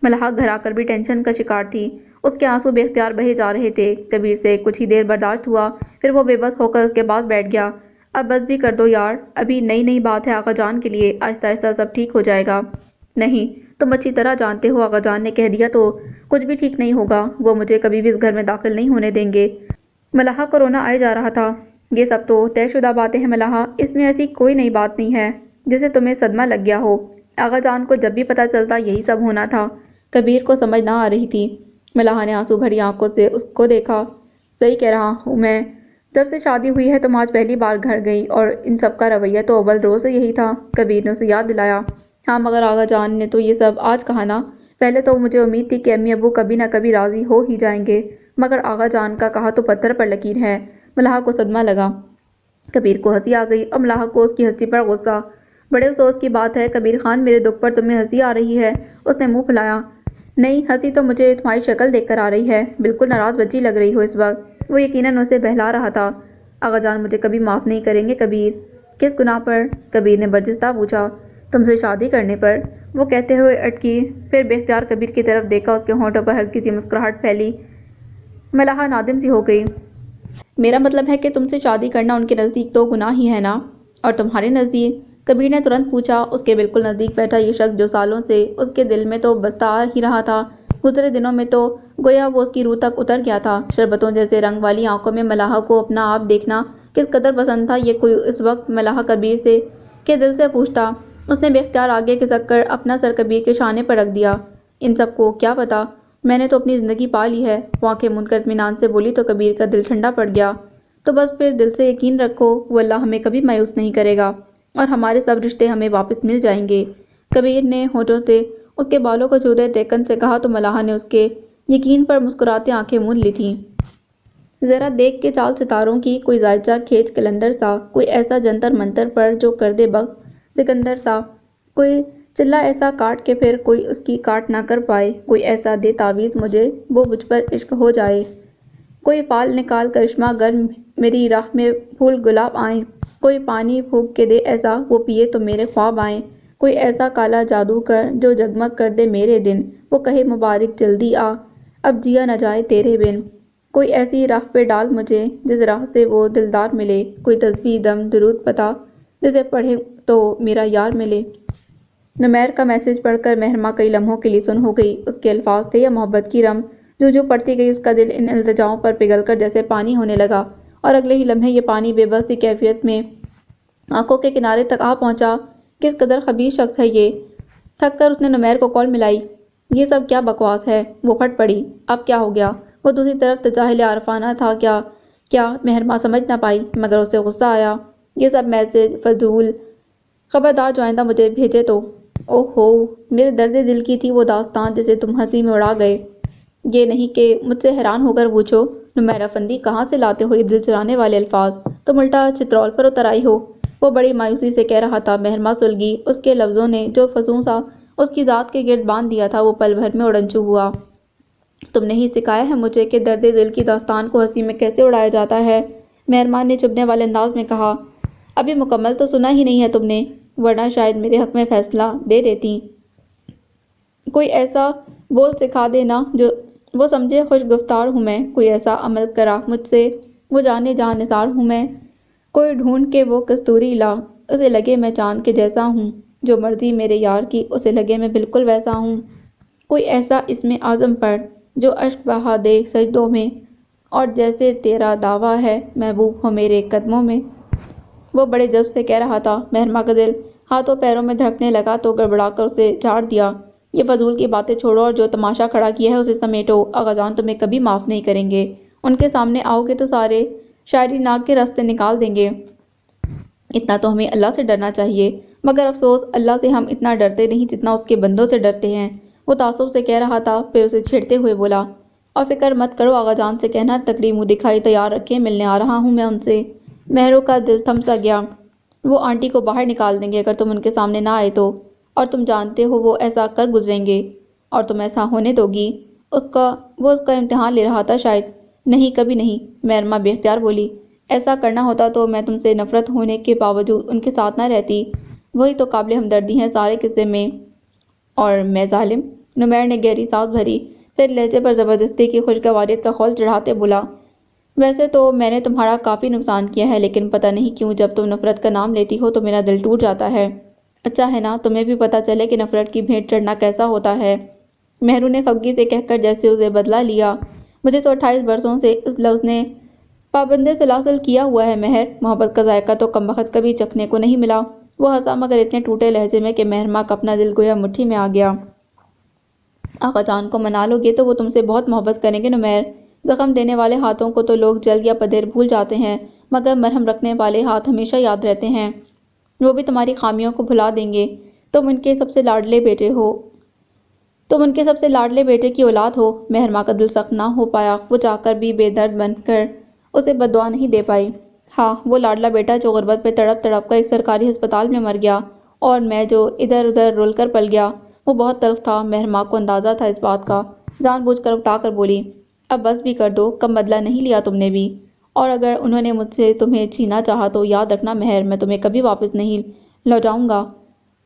ملحہ گھر آ کر بھی ٹینشن کا شکار تھی، اس کے آنسو بے اختیار بہے جا رہے تھے۔ کبیر سے کچھ ہی دیر برداشت ہوا، پھر وہ بے بس ہو کر اس کے پاس بیٹھ گیا۔ اب بس بھی کر دو یار، ابھی نئی بات ہے آغا جان کے لیے، آہستہ آہستہ سب ٹھیک ہو جائے گا۔ نہیں، تم اچھی طرح جانتے ہو آغا جان نے کہہ دیا تو کچھ بھی ٹھیک نہیں ہوگا، وہ مجھے کبھی بھی اس گھر میں داخل نہیں ہونے دیں گے۔ ملحہ کو رونا آئے جا رہا تھا، یہ سب تو طے شدہ باتیں ہیں ملحہ، اس میں ایسی کوئی نئی بات نہیں ہے جسے تمہیں صدمہ لگ گیا ہو۔ آغا جان کو جب بھی پتہ چلتا یہی سب ہونا تھا۔ کبیر کو سمجھ نہ آ رہی تھی۔ ملحہ نے آنسو بھری آنکھوں سے اس کو دیکھا، صحیح کہہ رہا ہوں میں، جب سے شادی ہوئی ہے تم آج پہلی بار گھر گئی، اور ان سب کا رویہ تو اول روز سے یہی تھا۔ کبیر نے اسے یاد دلایا، ہاں مگر آغا جان نے تو یہ سب آج کہا نا، پہلے تو مجھے امید تھی کہ امی ابو کبھی نہ کبھی راضی ہو ہی جائیں گے، مگر آغا جان کا کہا تو پتھر پر لکیر ہے۔ ملحہ کو صدمہ لگا، کبیر کو ہنسی آ گئی اور ملحہ کو اس کی ہنسی پر غصہ۔ بڑے افسوس کی بات ہے کبیر خان، میرے دکھ پر تمہیں ہنسی آ رہی ہے؟ اس نے منہ پھلایا، نہیں، ہنسی تو مجھے تمہاری شکل دیکھ کر آ رہی ہے، بالکل ناراض بچی لگ رہی ہو اس وقت۔ وہ یقیناً اسے بہلا رہا تھا۔ آغا جان مجھے کبھی معاف نہیں کریں گے کبیر۔ کس گناہ پر؟ کبیر نے برجستہ پوچھا۔ تم سے شادی کرنے پر، وہ کہتے ہوئے اٹکی، پھر بے اختیار کبیر کی طرف دیکھا، اس کے ہونٹوں پر ہلکی سی مسکراہٹ پھیلی۔ ملحہ نادم سی ہو گئی، میرا مطلب ہے کہ تم سے شادی کرنا ان کے نزدیک تو گناہ ہی ہے نا، اور تمہارے نزدیک؟ کبیر نے ترنت پوچھا، اس کے بالکل نزدیک بیٹھا یہ شخص جو سالوں سے اس کے دل میں تو بستا آ ہی رہا تھا، گزرے دنوں میں تو گویا وہ اس کی روح تک اتر گیا تھا۔ شربتوں جیسے رنگ والی آنکھوں میں ملحہ کو اپنا آپ دیکھنا کس قدر پسند تھا یہ کوئی اس وقت ملحہ کبیر سے کے دل سے پوچھتا۔ اس نے بے اختیار آگے کھسک کر اپنا سر کبیر کے شانے پر رکھ دیا، ان سب کو کیا پتا، میں نے تو اپنی زندگی پا لی ہے۔ وہ آنکھیں موند کر اطمینان سے بولی تو کبیر کا دل ٹھنڈا پڑ گیا، تو بس پھر دل سے یقین رکھو، وہ اللہ ہمیں کبھی مایوس نہیں کرے گا، اور ہمارے سب رشتے ہمیں واپس مل جائیں گے۔ کبیر نے ہونٹوں سے اس کے بالوں کو چھوتے دیکھن سے کہا تو ملاحہ نے اس کے یقین پر مسکراتے آنکھیں موند لی تھیں۔ ذرا دیکھ کے چال ستاروں کی، کوئی زائچہ کھیج کلندر سا، کوئی ایسا جنتر منتر پر جو کردے بخت سکندر سا، کوئی چلہ ایسا کاٹ کے پھر کوئی اس کی کاٹ نہ کر پائے، کوئی ایسا دے تعویذ مجھے وہ مجھ پر عشق ہو جائے، کوئی فال نکال کرشمہ گر میری راہ میں پھول گلاب آئیں، کوئی پانی پھونک کے دے ایسا وہ پیے تو میرے خواب آئیں، کوئی ایسا کالا جادو کر جو جگمگ کر دے میرے دن، وہ کہے مبارک جلدی آ اب جیا نہ جائے تیرے بن، کوئی ایسی راہ پہ ڈال مجھے جس راہ سے وہ دلدار ملے، کوئی تسبیح دم درود پتا جسے پڑھے تو میرا یار ملے۔ نمیر کا میسج پڑھ کر مہرماں کئی لمحوں کے لیے سن ہو گئی۔ اس کے الفاظ تھے یا محبت کی رم؟ جو پڑتی گئی اس کا دل ان التجاؤں پر پگھل کر جیسے پانی ہونے لگا، اور اگلے ہی لمحے یہ پانی بے بس سی کیفیت میں آنکھوں کے کنارے تک آ پہنچا۔ کس قدر خبیث شخص ہے یہ! تھک کر اس نے نمیر کو کال ملائی۔ یہ سب کیا بکواس ہے؟ وہ پھٹ پڑی۔ اب کیا ہو گیا؟ وہ دوسری طرف تجاہل عارفانہ تھا کیا مہرماں سمجھ نہ پائی، مگر اسے غصہ آیا۔ یہ سب میسج فضول، خبردار جو آئندہ مجھے بھیجے تو۔ اوہ ہو، میرے درد دل کی تھی وہ داستان جسے تم ہنسی میں اڑا گئے۔ یہ نہیں کہ مجھ سے حیران ہو کر پوچھو نمیر افندی کہاں سے لاتے ہو یہ دل چرانے والے الفاظ؟ تم الٹا چترول پر اتر آئی ہو۔ وہ بڑی مایوسی سے کہہ رہا تھا۔ مہرماں سلگی۔ اس کے لفظوں نے جو فضوں سا اس کی ذات کے گرد باندھ دیا تھا وہ پل بھر میں اڑنچو ہوا۔ تم نے ہی سکھایا ہے مجھے کہ درد دل کی داستان کو ہنسی میں کیسے اڑایا جاتا ہے، مہرماں نے چبھنے والے انداز میں کہا۔ ابھی مکمل تو سنا ہی نہیں ہے تم نے، ورنہ شاید میرے حق میں فیصلہ دے دیتی۔ کوئی ایسا بول سکھا دینا جو وہ سمجھے خوش گفتار ہوں میں، کوئی ایسا عمل کرا مجھ سے وہ جانے جہاں نثار ہوں میں، کوئی ڈھونڈ کے وہ کستوری لا اسے لگے میں چاند کے جیسا ہوں، جو مرضی میرے یار کی اسے لگے میں بالکل ویسا ہوں، کوئی ایسا اسم اعظم پر جو اشک بہا دے سجدوں میں، اور جیسے تیرا دعویٰ ہے محبوب ہو میرے قدموں میں۔ وہ بڑے جذب سے کہہ رہا تھا۔ مہرماں کا دل ہاتھوں پیروں میں دھڑکنے لگا تو گڑبڑا کر اسے جھاڑ دیا۔ یہ فضول کی باتیں چھوڑو اور جو تماشا کھڑا کیا ہے اسے سمیٹو۔ آغا جان تمہیں کبھی معاف نہیں کریں گے۔ ان کے سامنے آؤ گے تو سارے شاعری ناک کے راستے نکال دیں گے۔ اتنا تو ہمیں اللہ سے ڈرنا چاہیے، مگر افسوس اللہ سے ہم اتنا ڈرتے نہیں جتنا اس کے بندوں سے ڈرتے ہیں۔ وہ تعصب سے کہہ رہا تھا، پھر اسے چھیڑتے ہوئے بولا، اور فکر مت کرو آغا جان سے کہنا تکڑی منہ دکھائی تیار رکھیں، ملنے آ رہا ہوں میں ان سے۔ مہروں کا دل تھم سا گیا۔ وہ آنٹی کو باہر نکال دیں گے اگر تم ان کے سامنے نہ آئے تو، اور تم جانتے ہو وہ ایسا کر گزریں گے، اور تم ایسا ہونے دو گی؟ وہ اس کا امتحان لے رہا تھا شاید۔ نہیں، کبھی نہیں، مہرماں بے اختیار بولی۔ ایسا کرنا ہوتا تو میں تم سے نفرت ہونے کے باوجود ان کے ساتھ نہ رہتی۔ وہی تو قابل ہمدردی ہیں سارے قصے میں، اور میں ظالم؟ نمیر نے گہری سانس بھری، پھر لہجے پر زبردستی کی خوشگواریت کا خول چڑھاتے بولا، ویسے تو میں نے تمہارا کافی نقصان کیا ہے، لیکن پتہ نہیں کیوں جب تم نفرت کا نام لیتی ہو تو میرا دل ٹوٹ جاتا ہے۔ اچھا ہے نا تمہیں بھی پتہ چلے کہ نفرت کی بھینٹ چڑھنا کیسا ہوتا ہے۔ مہروں نے خفگی سے کہہ کر جیسے اسے بدلا لیا، مجھے تو 28 برسوں سے اس لفظ نے پابندِ سلاسل کیا ہوا ہے مہر، محبت کا ذائقہ تو کمبخت کبھی چکھنے کو نہیں ملا۔ وہ ہنسا مگر اتنے ٹوٹے لہجے میں کہ مہرماں کا اپنا دل گویا مٹھی میں آ گیا۔ آغا جان کو منا لو گے تو وہ تم سے بہت محبت کریں گے نمیر۔ زخم دینے والے ہاتھوں کو تو لوگ جلد یا پدیر بھول جاتے ہیں، مگر مرہم رکھنے والے ہاتھ ہمیشہ یاد رہتے ہیں۔ وہ بھی تمہاری خامیوں کو بھلا دیں گے۔ تم ان کے سب سے لاڈلے بیٹے کی اولاد ہو۔ مہرماں کا دل سخت نہ ہو پایا۔ وہ چاہ کر بھی بے درد بن کر اسے بد دعا نہیں دے پائی۔ ہاں، وہ لاڈلا بیٹا جو غربت پہ تڑپ تڑپ کر ایک سرکاری ہسپتال میں مر گیا، اور میں جو ادھر ادھر رول کر پل گیا، وہ بہت تلخ تھا۔ مہرماں کو اندازہ تھا اس بات کا، جان بوجھ کر اکتا کر بولی، اب بس بھی کر دو، کم بدلہ نہیں لیا تم نے بھی، اور اگر انہوں نے مجھ سے تمہیں چھینا چاہا تو یاد رکھنا مہر، میں تمہیں کبھی واپس نہیں لوٹاؤں گا۔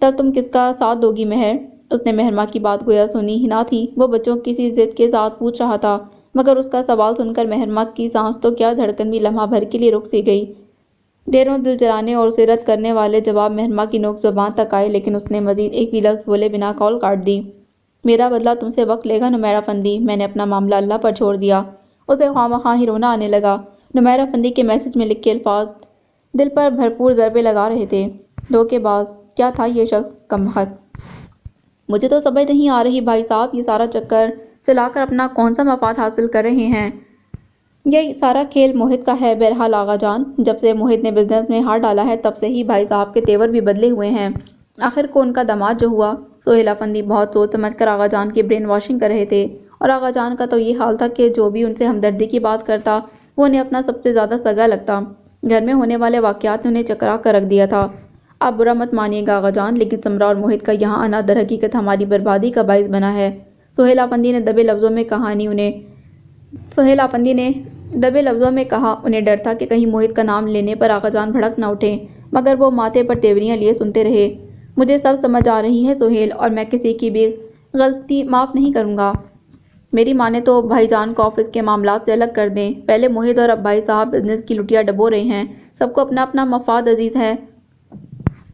تب تم کس کا ساتھ دو گی مہر؟ اس نے مہرماں کی بات گویا سنی ہی نہ تھی۔ وہ بچوں کی سی ضد کے ساتھ پوچھ رہا تھا، مگر اس کا سوال سن کر مہرماں کی سانس تو کیا دھڑکن بھی لمحہ بھر کے لیے رک سی گئی۔ ڈھیروں دل جلانے اور اسے رد کرنے والے جواب مہرماں کی نوک زبان تک آئے، لیکن اس نے مزید ایک بھی لفظ بولے بنا کال کاٹ دی۔ میرا بدلہ تم سے وقت لے گا نمیر افندی، میں نے اپنا معاملہ اللہ پر چھوڑ دیا۔ اسے خواہ مخواہ ہی رونا آنے لگا۔ نمیر افندی کے میسج میں لکھے الفاظ دل پر بھرپور ضربے لگا رہے تھے۔ دھوکے باز! کیا تھا یہ شخص؟ کمبخت! مجھے تو سمجھ نہیں آ رہی بھائی صاحب، یہ سارا چکر چلا کر اپنا کون سا مفاد حاصل کر رہے ہیں؟ یہ سارا کھیل موہت کا ہے۔ بہرحال آغا جان، جب سے موہت نے بزنس میں ہاتھ ڈالا ہے تب سے ہی بھائی صاحب کے تیور بھی بدلے ہوئے ہیں۔ آخر کو ان کا داماد جو ہوا۔ سہیل افندی بہت سوچ سمجھ کر آغا جان کی برین واشنگ کر رہے تھے، اور آغا جان کا تو یہ حال تھا کہ جو بھی ان سے ہمدردی کی بات کرتا وہ انہیں اپنا سب سے زیادہ سگا لگتا۔ گھر میں ہونے والے واقعات نے انہیں چکرا کر رکھ دیا تھا۔ آپ برا مت مانیے گا آغا جان، لیکن سمرا اور موہت کا یہاں آنا در حقیقت ہماری بربادی کا باعث بنا ہے۔ سہیل افندی نے دبے لفظوں میں کہا۔ انہیں ڈر تھا کہ کہیں موہت کا نام لینے پر آغا جان بھڑک نہ اٹھیں، مگر وہ ماتھے پر تیوریاں لیے سنتے رہے۔ مجھے سب سمجھ آ رہی ہے سہیل، اور میں کسی کی بھی غلطی معاف نہیں کروں گا۔ میری مانے تو بھائی جان کو آفس کے معاملات سے الگ کر دیں۔ پہلے موہت اور اب بھائی صاحب بزنس کی لٹیا ڈبو رہے ہیں۔ سب کو اپنا اپنا مفاد عزیز ہے۔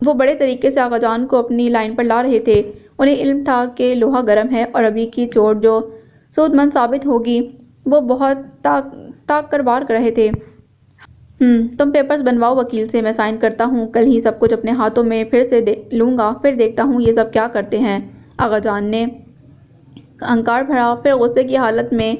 وہ بڑے طریقے سے آغا جان کو اپنی لائن پر لا رہے تھے۔ انہیں علم تھا کہ لوہا گرم ہے، اور ابھی کی چوٹ جو سود مند ثابت ہوگی وہ بہت تاک کر وار کر رہے تھے۔ تم پیپرز بنواؤ وکیل سے، میں سائن کرتا ہوں، کل ہی سب کچھ اپنے ہاتھوں میں پھر سے لوں گا، پھر دیکھتا ہوں یہ سب کیا کرتے ہیں۔ آغا جان نے ہنکار بھرا، پھر غصے کی حالت میں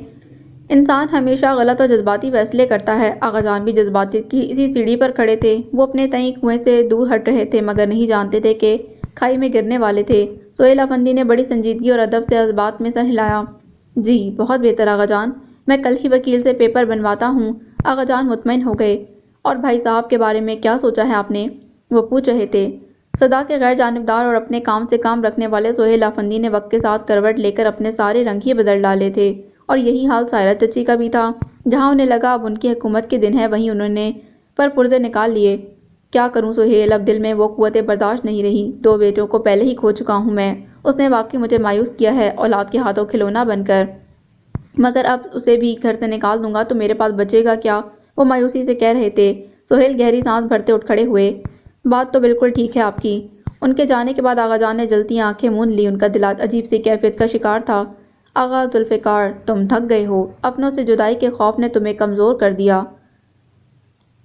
انسان ہمیشہ غلط اور جذباتی فیصلے کرتا ہے۔ آغا جان بھی جذباتی کی اسی سیڑھی پر کھڑے تھے۔ وہ اپنے تئیں کنویں سے دور ہٹ رہے تھے، مگر نہیں جانتے تھے کہ کھائی میں گرنے والے تھے۔ سہیل افندی نے بڑی سنجیدگی اور ادب سے اس بات میں سر ہلایا۔ جی بہت بہتر آغا جان، میں کل ہی وکیل سے پیپر بنواتا ہوں۔ آغا جان مطمئن ہو گئے۔ اور بھائی صاحب کے بارے میں کیا سوچا ہے آپ نے؟ وہ پوچھ رہے تھے۔ صدا کے غیر جانبدار اور اپنے کام سے کام رکھنے والے سہیل افندی نے وقت کے ساتھ کروٹ لے کر اپنے سارے رنگ ہی بدل ڈالے تھے، اور یہی حال سائرہ چچی کا بھی تھا۔ جہاں انہیں لگا اب ان کی حکومت کے دن ہیں، وہیں انہوں نے پر پرزے نکال لیے۔ کیا کروں سہیل، اب دل میں وہ قوت برداشت نہیں رہی۔ 2 بیٹوں کو پہلے ہی کھو چکا ہوں میں۔ اس نے واقعی مجھے مایوس کیا ہے، اولاد کے ہاتھوں کھلونا بن کر، مگر اب اسے بھی گھر سے نکال دوں گا تو میرے پاس بچے گا کیا؟ وہ مایوسی سے کہہ رہے تھے۔ سہیل گہری سانس بھرتے اٹھ کھڑے ہوئے۔ بات تو بالکل ٹھیک ہے آپ کی۔ ان کے جانے کے بعد آغا جان نے جلتی آنکھیں موند لی۔ ان کا دل عجیب سی کیفیت کا شکار تھا۔ آغا ذوالفقار، تم تھک گئے ہو، اپنوں سے جدائی کے خوف نے تمہیں کمزور کر دیا،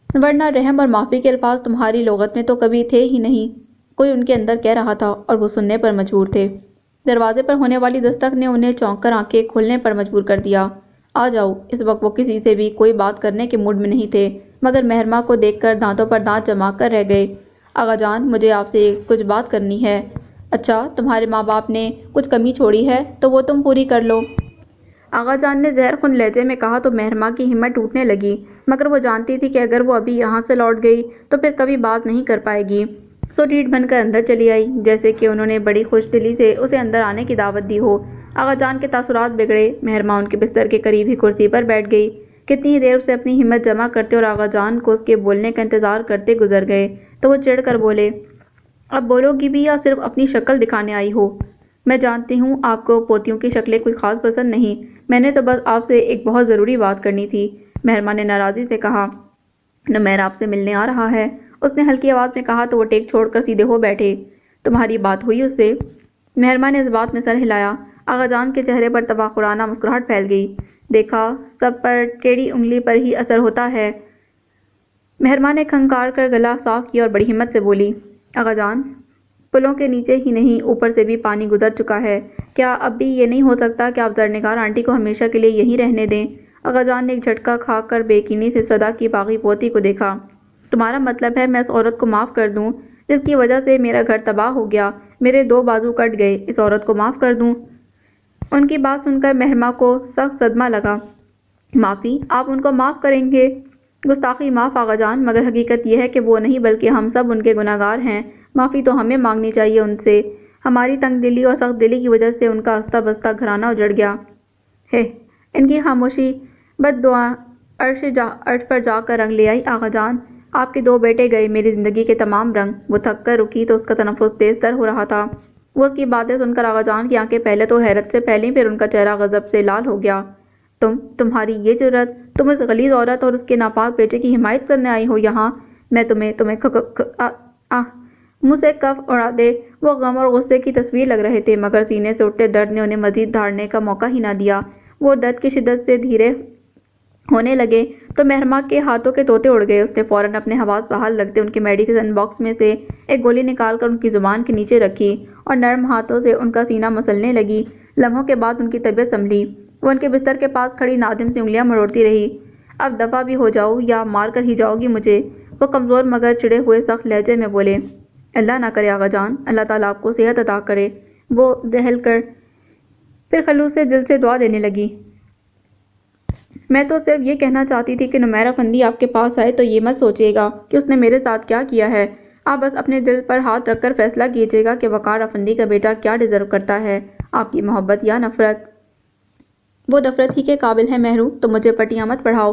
ورنہ رحم اور معافی کے الفاظ تمہاری لغت میں تو کبھی تھے ہی نہیں، کوئی ان کے اندر کہہ رہا تھا، اور وہ سننے پر مجبور تھے۔ دروازے پر ہونے والی دستک نے انہیں چونک کر آنکھیں کھولنے پر مجبور کر دیا۔ آ جاؤ۔ اس وقت وہ کسی سے بھی کوئی بات کرنے کے موڈ میں نہیں تھے، مگر مہرماں کو دیکھ کر دانتوں پر دانت جما کر رہ گئے۔ آغا جان، مجھے آپ سے کچھ بات کرنی ہے۔ اچھا، تمہارے ماں باپ نے کچھ کمی چھوڑی ہے تو وہ تم پوری کر لو۔ آغا جان نے زہر خون لہجے میں کہا تو مہرماں کی ہمت ٹوٹنے لگی، مگر وہ جانتی تھی کہ اگر وہ ابھی یہاں سے لوٹ گئی تو پھر کبھی بات نہیں کر پائے گی۔ سو ڈیڑھ بن کر اندر چلی آئی، جیسے کہ انہوں نے بڑی خوش دلی سے اسے اندر آنے کی دعوت دی ہو۔ آغا جان کے تاثرات بگڑے۔ مہرماں ان کے بستر کے قریب ہی کرسی پر بیٹھ گئی۔ کتنی ہی دیر اسے اپنی ہمت جمع کرتے اور آغا جان کو اس کے بولنے کا انتظار کرتے گزر گئے تو وہ چڑھ کر بولے، اب بولو گی بھی یا صرف اپنی شکل دکھانے آئی ہو؟ میں جانتی ہوں آپ کو پوتیوں کی شکلیں کوئی خاص پسند نہیں، میں نے تو بس آپ سے ایک بہت ضروری بات کرنی تھی۔ مہرماں نے ناراضی سے کہا۔ نمیر آپ سے ملنے آ رہا ہے، اس نے ہلکی آواز میں کہا تو وہ ٹیک چھوڑ کر سیدھے ہو بیٹھے۔ تمہاری بات ہوئی اس سے؟ مہرماں نے اس بات میں سر ہلایا۔ آغا جان کے چہرے پر تفاخرانہ مسکراہٹ پھیل گئی۔ دیکھا، سب پر ٹیڑھی انگلی پر ہی اثر ہوتا ہے۔ مہرماں نے کھنکار کر گلا صاف کیا اور بڑی ہمت سے بولی، آغا جان، پلوں کے نیچے ہی نہیں اوپر سے بھی پانی گزر چکا ہے، کیا اب بھی یہ نہیں ہو سکتا کہ آپ زرنگار آنٹی کو ہمیشہ کے لیے یہیں رہنے دیں؟ آغا جان نے ایک جھٹکا کھا کر بے یقینی سے صدا کی باغی پوتی کو دیکھا۔ تمہارا مطلب ہے میں اس عورت کو معاف کر دوں جس کی وجہ سے میرا گھر تباہ ہو گیا، میرے 2 بازو کٹ گئے، اس عورت کو معاف کر دوں؟ ان کی بات سن کر مہرماں کو سخت صدمہ لگا۔ معافی؟ آپ ان کو معاف کریں گے؟ گستاخی معاف آغا جان، مگر حقیقت یہ ہے کہ وہ نہیں بلکہ ہم سب ان کے گناہگار ہیں۔ معافی تو ہمیں مانگنی چاہیے ان سے۔ ہماری تنگ دلی اور سخت دلی کی وجہ سے ان کا ہستہ بستہ گھرانہ اجڑ گیا ہے۔ ان کی خاموشی بد دعا عرش پر جا کر رنگ لے آئی۔ آغا جان، آپ کے 2 بیٹے گئے، میری زندگی کے تمام رنگ۔ وہ تھک کر رکی تو اس کا تنفس تیز تر ہو رہا تھا۔ وہ اس کی باتیں سن کر آغا جان کی آنکھیں پہلے تو حیرت سے پھیلیں، پھر ان کا چہرہ غضب سے لال ہو گیا۔ تمہاری یہ جرأت، تم اس غلیظ عورت اور اس کے ناپاک بیٹے کی حمایت کرنے آئی ہو یہاں؟ میں تمہیں منہ سے کف اڑا دے۔ وہ غم اور غصے کی تصویر لگ رہے تھے، مگر سینے سے اٹھتے درد نے انہیں مزید دھاڑنے کا موقع ہی نہ دیا۔ وہ درد کی شدت سے دھیرے ہونے لگے تو مہرماں کے ہاتھوں کے طوطے اڑ گئے۔ اس نے فوراً اپنے حواس بحال رکھتے ان کے میڈیسن باکس میں سے ایک گولی نکال کر ان کی زبان کے نیچے رکھی اور نرم ہاتھوں سے ان کا سینہ مسلنے لگی۔ لمحوں کے بعد ان کی طبیعت سنبھلی۔ وہ ان کے بستر کے پاس کھڑی نادم سے انگلیاں مروڑتی رہی۔ اب دفع بھی ہو جاؤ یا مار کر ہی جاؤ گی مجھے؟ وہ کمزور مگر چڑے ہوئے سخت لہجے میں بولے۔ اللہ نہ کرے آغا جان، اللہ تعالیٰ آپ کو صحت عطا کرے، وہ دہل کر پھر خلوص سے دل سے دعا دینے لگی۔ میں تو صرف یہ کہنا چاہتی تھی کہ نمیر افندی آپ کے پاس آئے تو یہ مت سوچیے گا کہ اس نے میرے ساتھ کیا کیا ہے، آپ بس اپنے دل پر ہاتھ رکھ کر فیصلہ کیجیے گا کہ وقار افندی کا بیٹا کیا ڈیزرو کرتا ہے، آپ کی محبت یا نفرت۔ وہ نفرت ہی کے قابل ہے مہرو، تو مجھے پٹیاں مت پڑھاؤ۔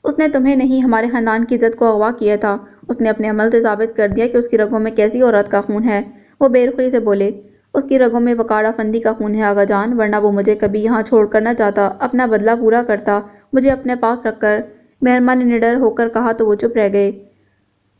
اس نے تمہیں نہیں ہمارے خاندان کی عزت کو اغوا کیا تھا، اس نے اپنے عمل سے ثابت کر دیا کہ اس کی رگوں میں کیسی عورت کا خون ہے۔ وہ بے رخی سے بولے، اس کی رگوں میں وقار افندی کا خون ہے آغا جان، ورنہ وہ مجھے کبھی یہاں چھوڑ کر نہ جاتا، اپنا بدلہ پورا کرتا، مجھے اپنے پاس رکھ کر۔ مہرماں نے نڈر ہو کر کہا تو وہ چپ رہ گئے۔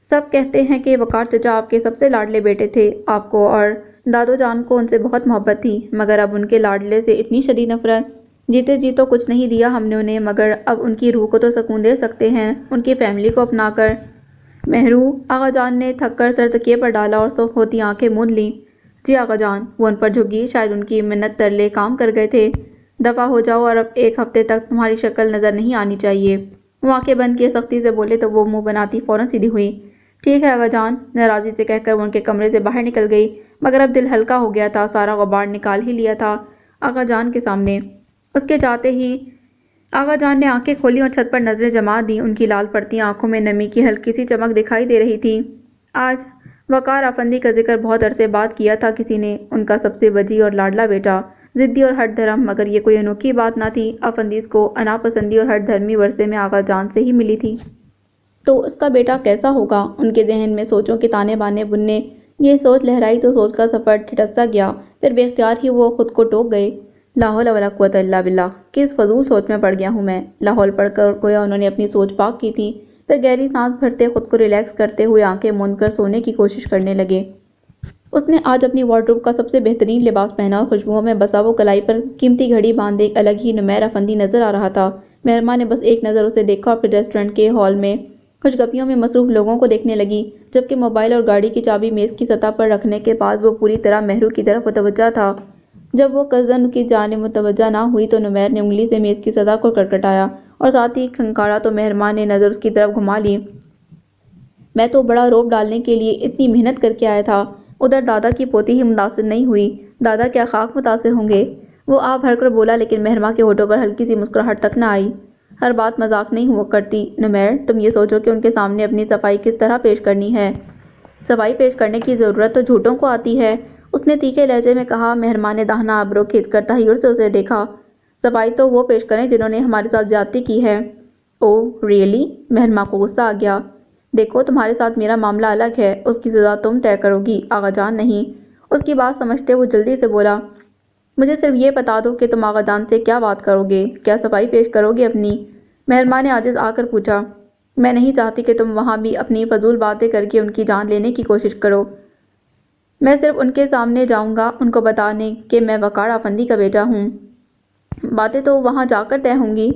سب کہتے ہیں کہ وقار چچا آپ کے سب سے لاڈلے بیٹے تھے، آپ کو اور دادو جان کو ان سے بہت محبت تھی، مگر اب ان کے لاڈلے سے اتنی شدید نفرت۔ جیتے جی تو کچھ نہیں دیا ہم نے انہیں، مگر اب ان کی روح کو تو سکون دے سکتے ہیں، ان کی فیملی کو اپنا کر۔ مہرو، آغا جان نے تھک کر سر تکیے پر ڈالا اور سرخ ہوتی آنکھیں موند لیں۔ جی آغا جان، وہ ان پر جھک گئی، شاید ان کی منت ترلے کام کر گئے تھے۔ دفع ہو جاؤ اور اب ایک ہفتے تک تمہاری شکل نظر نہیں آنی چاہیے۔ وہ آنکھیں بند کیے سختی سے بولے تو وہ منہ بناتی فوراً سیدھی ہوئی۔ ٹھیک ہے آغا جان، ناراضی سے کہہ کر وہ ان کے کمرے سے باہر نکل گئی، مگر اب دل ہلکا ہو گیا تھا، سارا غبار نکال ہی لیا تھا آغا جان کے سامنے۔ اس کے جاتے ہی آغا جان نے آنکھیں کھولی اور چھت پر نظریں جما دیں، ان کی لال پڑتی آنکھوں میں نمی کی ہلکی سی چمک دکھائی دے رہی تھی۔ آج وقار افندی کا ذکر بہت عرصے بعد کیا تھا کسی نے، ان کا سب سے وجیح اور لاڈلا بیٹا، ضدی اور ہٹ دھرم، مگر یہ کوئی انوکھی بات نہ تھی، افندیز کو انا پسندی اور ہٹ دھرمی ورثے میں آغا جان سے ہی ملی تھی۔ تو اس کا بیٹا کیسا ہوگا؟ ان کے ذہن میں سوچوں کے تانے بانے بننے یہ سوچ لہرائی تو سوچ کا سفر ٹھٹک سا گیا، پھر بے اختیار ہی وہ خود کو ٹوک گئے۔ لا حول ولا قوت الا باللہ، کس فضول سوچ میں پڑ گیا ہوں میں۔ لاہور پڑھ کر گویا انہوں نے اپنی سوچ پاک کی تھی، پھر گہری سانس بھرتے خود کو ریلیکس کرتے ہوئے آنکھیں موند کر سونے کی کوشش کرنے لگے۔ اس نے آج اپنی وارڈروب کا سب سے بہترین لباس پہنا اور خوشبوؤں میں بسا وہ کلائی پر قیمتی گھڑی باندھے ایک الگ ہی نمیر افندی نظر آ رہا تھا۔ مہرماں نے بس ایک نظر اسے دیکھا اور پھر ریسٹورنٹ کے ہال میں خوش گپیوں میں مصروف لوگوں کو دیکھنے لگی، جبکہ موبائل اور گاڑی کی چابی میز کی سطح پر رکھنے کے بعد وہ پوری طرح مہرو کی طرف متوجہ تھا۔ جب وہ قصداً کی جانب متوجہ نہ ہوئی تو نمیر نے انگلی سے میز کی سطح کو کٹکھٹایا اور ساتھ ہی کھنکاڑا تو مہرماں نے نظر اس کی طرف گھما لی۔ میں تو بڑا روب ڈالنے کے لیے اتنی محنت کر کے آیا تھا، ادھر دادا کی پوتی ہی متاثر نہیں ہوئی، دادا کیا خاک متاثر ہوں گے؟ وہ آ بھر کر بولا، لیکن مہرماں کے ہونٹوں پر ہلکی سی مسکراہٹ تک نہ آئی۔ ہر بات مذاق نہیں ہوا کرتی نمیر، تم یہ سوچو کہ ان کے سامنے اپنی صفائی کس طرح پیش کرنی ہے۔ صفائی پیش کرنے کی ضرورت تو جھوٹوں کو آتی ہے، اس نے تیکھے لہجے میں کہا۔ مہرماں نے داہنا ابرو کھید کر تحیر سے اسے دیکھا۔ صفائی تو وہ پیش کریں جنہوں نے ہمارے ساتھ زیادتی کی ہے۔ اوہ ریئلی؟ مہرماں کو غصہ آ گیا۔ دیکھو تمہارے ساتھ میرا معاملہ الگ ہے، اس کی سزا تم طے کرو گی، آغا جان نہیں۔ اس کی بات سمجھتے وہ جلدی سے بولا، مجھے صرف یہ بتا دو کہ تم آغا جان سے کیا بات کرو گے، کیا صفائی پیش کرو گے اپنی؟ مہرماں نے عاجز آ کر پوچھا۔ میں نہیں چاہتی کہ تم وہاں بھی اپنی فضول باتیں کر کے ان کی جان لینے کی کوشش کرو۔ میں صرف ان کے سامنے جاؤں گا ان کو بتانے کہ میں وقار افندی کا بیٹا ہوں۔ باتیں تو وہاں جا کر طے ہوں گی۔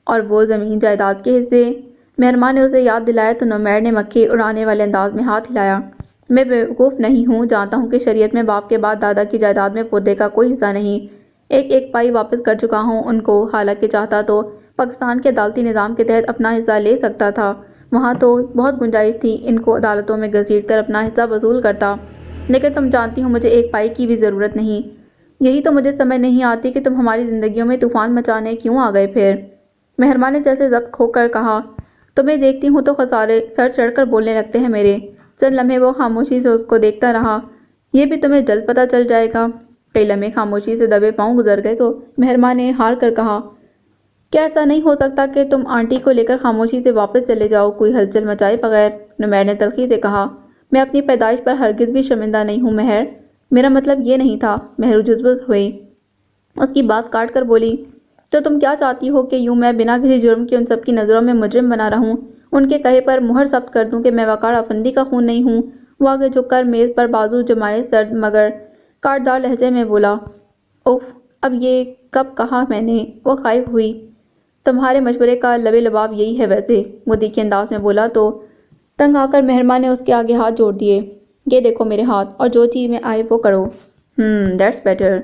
اور وہ زمین جائیداد کے حصے؟ مہرماں نے اسے یاد دلایا تو نمیر نے مکھی اڑانے والے انداز میں ہاتھ ہلایا۔ میں بیوقوف نہیں ہوں، جانتا ہوں کہ شریعت میں باپ کے بعد دادا کی جائیداد میں پوتے کا کوئی حصہ نہیں، ایک ایک پائی واپس کر چکا ہوں ان کو، حالانکہ چاہتا تو پاکستان کے عدالتی نظام کے تحت اپنا حصہ لے سکتا تھا، وہاں تو بہت گنجائش تھی، ان کو عدالتوں میں گھسیٹ کر اپنا حصہ وصول کرتا، لیکن تم جانتی ہو مجھے ایک پائی کی بھی ضرورت نہیں۔ یہی تو مجھے سمجھ نہیں آتی کہ تم ہماری زندگیوں میں طوفان مچانے کیوں آ گئے پھر؟ مہرماں نے جیسے ضبط ہو کر کہا، تمہیں دیکھتی ہوں تو خسارے سر چڑھ کر بولنے لگتے ہیں میرے۔ چند لمحے وہ خاموشی سے اس کو دیکھتا رہا۔ یہ بھی تمہیں جلد پتہ چل جائے گا۔ کئی لمحے خاموشی سے دبے پاؤں گزر گئے تو مہرماں نے ہار کر کہا، کیا ایسا نہیں ہو سکتا کہ تم آنٹی کو لے کر خاموشی سے واپس چلے جاؤ کوئی ہلچل مچائے بغیر؟ نمیر نے تلخی سے کہا، میں اپنی پیدائش پر ہرگز بھی شرمندہ نہیں ہوں مہر، میرا مطلب یہ نہیں تھا۔ مہرو جذبت ہوئی، اس کی بات کاٹ کر بولی، تو تم کیا چاہتی ہو کہ یوں میں بنا کسی جرم کے ان سب کی نظروں میں مجرم بنا رہوں، ان کے کہے پر مہر ثبت کر دوں کہ میں وقار افندی کا خون نہیں ہوں؟ وہ آگے جھک کر میز پر بازو جمائے سرد مگر کاٹدار لہجے میں بولا، اوف، اب یہ کب کہا میں نے؟ وہ خائف ہوئی، تمہارے مشورے کا لب لباب یہی ہے ویسے، وہ تیکھے انداز میں بولا تو تنگ آ کر مہرماں نے اس کے آگے ہاتھ جوڑ دیے، یہ دیکھو میرے ہاتھ، اور جو چیز میں آئے وہ کرو۔ That's better.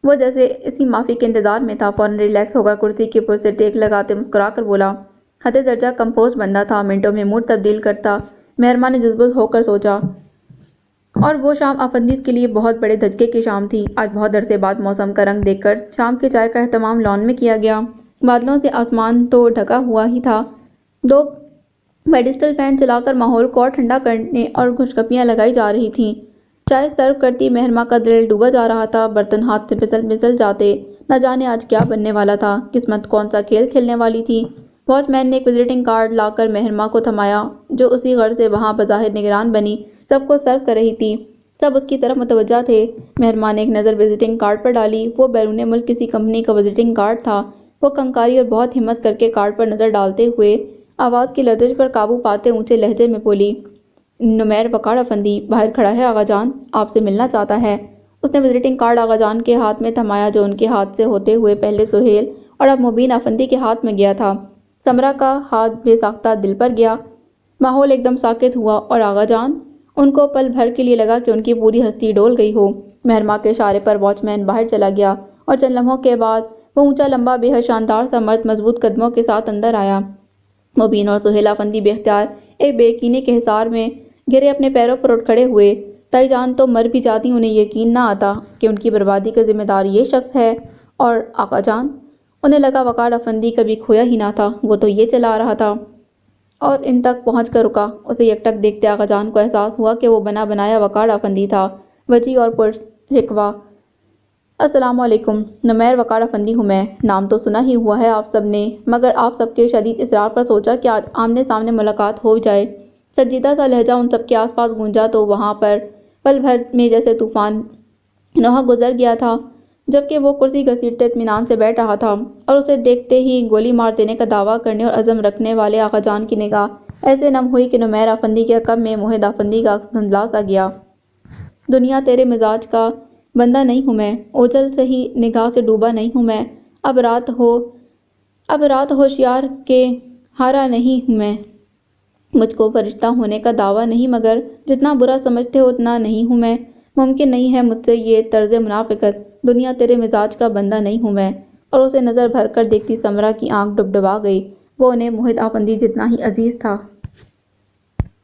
وہ جیسے اسی معافی کے انتظار میں تھا، فوراً ریلیکس ہو کر کرسی کے پشت سے ٹیک لگاتے مسکرا کر بولا، حد درجہ کمپوز بندہ تھا، منٹوں میں موڈ تبدیل کرتا۔ مہرماں نے جذبت ہو کر سوچا، اور وہ شام افندیز کے لیے بہت بڑے دھچکے کی شام تھی۔ آج بہت عرصے بعد موسم کا رنگ دیکھ کر شام کی چائے کا اہتمام لان میں کیا گیا۔ بادلوں سے آسمان تو ڈھکا ہوا ہی تھا، دو پیڈسٹل فین چلا کر ماحول کو اور ٹھنڈا کرنے اور گوشگپیاں لگائی جا رہی تھیں۔ چائے سرو کرتی مہرما کا دل ڈوبا جا رہا تھا، برتن ہاتھ سے پھسل جاتے۔ نہ جانے آج کیا بننے والا تھا، قسمت کون سا کھیل کھیلنے والی تھی۔ واچ مین نے ایک وزٹنگ کارڈ لا کر مہرما کو تھمایا، جو اسی غرض سے وہاں بظاہر نگران بنی سب کو سرو کر رہی تھی۔ سب اس کی طرف متوجہ تھے۔ مہرما نے ایک نظر وزٹنگ کارڈ پر ڈالی۔ وہ بیرون ملک کسی کمپنی کا وزٹنگ کارڈ تھا۔ وہ کنکاری اور بہت ہمت کر کے کارڈ پر نظر ڈالتے ہوئے آواز کی لرزش پر قابو پاتے اونچے لہجے میں بولی، نمیر وقار افندی باہر کھڑا ہے، آغا جان آپ سے ملنا چاہتا ہے۔ اس نے وزٹنگ کارڈ آغا جان کے ہاتھ میں تھمایا، جو ان کے ہاتھ سے ہوتے ہوئے پہلے سہیل اور اب مبین افندی کے ہاتھ میں گیا تھا۔ سمرا کا ہاتھ بے ساختہ دل پر گیا۔ ماحول ایک دم ساکت ہوا اور آغا جان، ان کو پل بھر کے لیے لگا کہ ان کی پوری ہستی ڈول گئی ہو۔ مہرما کے اشارے پر واچ مین باہر چلا گیا اور چند لمحوں کے بعد وہ اونچا لمبا بے حد شاندار سا مرد مضبوط قدموں کے ساتھ اندر آیا۔ مبین اور سہیل افندی بے اختیار ایک بے یقینی کے حصار میں گرے اپنے پیروں پر اٹھ کھڑے ہوئے۔ تائی جان تو مر بھی جاتی انہیں یقین نہ آتا کہ ان کی بربادی کا ذمہ دار یہ شخص ہے، اور آقا جان، انہیں لگا وقار افندی کبھی کھویا ہی نہ تھا، وہ تو یہ چلا رہا تھا۔ اور ان تک پہنچ کر رکا۔ اسے یکٹک دیکھتے آقا جان کو احساس ہوا کہ وہ بنا بنایا وقار افندی تھا، وجیح اور پرشکوہ۔ السلام علیکم، نمیر وقار افندی ہوں میں۔ نام تو سنا ہی ہوا ہے آپ سب نے، مگر آپ سب کے شدید اصرار پر سوچا کہ آج آمنے سامنے ملاقات ہو جائے۔ سنجیدہ سا لہجہ ان سب کے آس پاس گونجا تو وہاں پر پل بھر میں جیسے طوفان نوحہ گزر گیا تھا، جبکہ وہ کرسی گھسیٹتے اطمینان سے بیٹھ رہا تھا، اور اسے دیکھتے ہی گولی مار دینے کا دعویٰ کرنے اور عزم رکھنے والے آقا جان کی نگاہ ایسے نم ہوئی کہ نمیر افندی کے عقب میں موہد افندی کا عکس دھندلا سا گیا۔ دنیا تیرے مزاج کا بندہ نہیں ہوں میں، اوجھل سے ہی نگاہ سے ڈوبا نہیں ہوں میں، اب رات ہوشیار کے ہارا نہیں ہوں میں۔ مجھ کو فرشتہ ہونے کا دعویٰ نہیں، مگر جتنا برا سمجھتے ہو اتنا نہیں ہوں میں۔ ممکن نہیں ہے مجھ سے یہ طرز منافقت۔ دنیا تیرے مزاج کا بندہ نہیں ہوں میں۔ اور اسے نظر بھر کر دیکھتی سمرا کی آنکھ ڈبڈبا گئی۔ وہ انہیں موہد افندی جتنا ہی عزیز تھا۔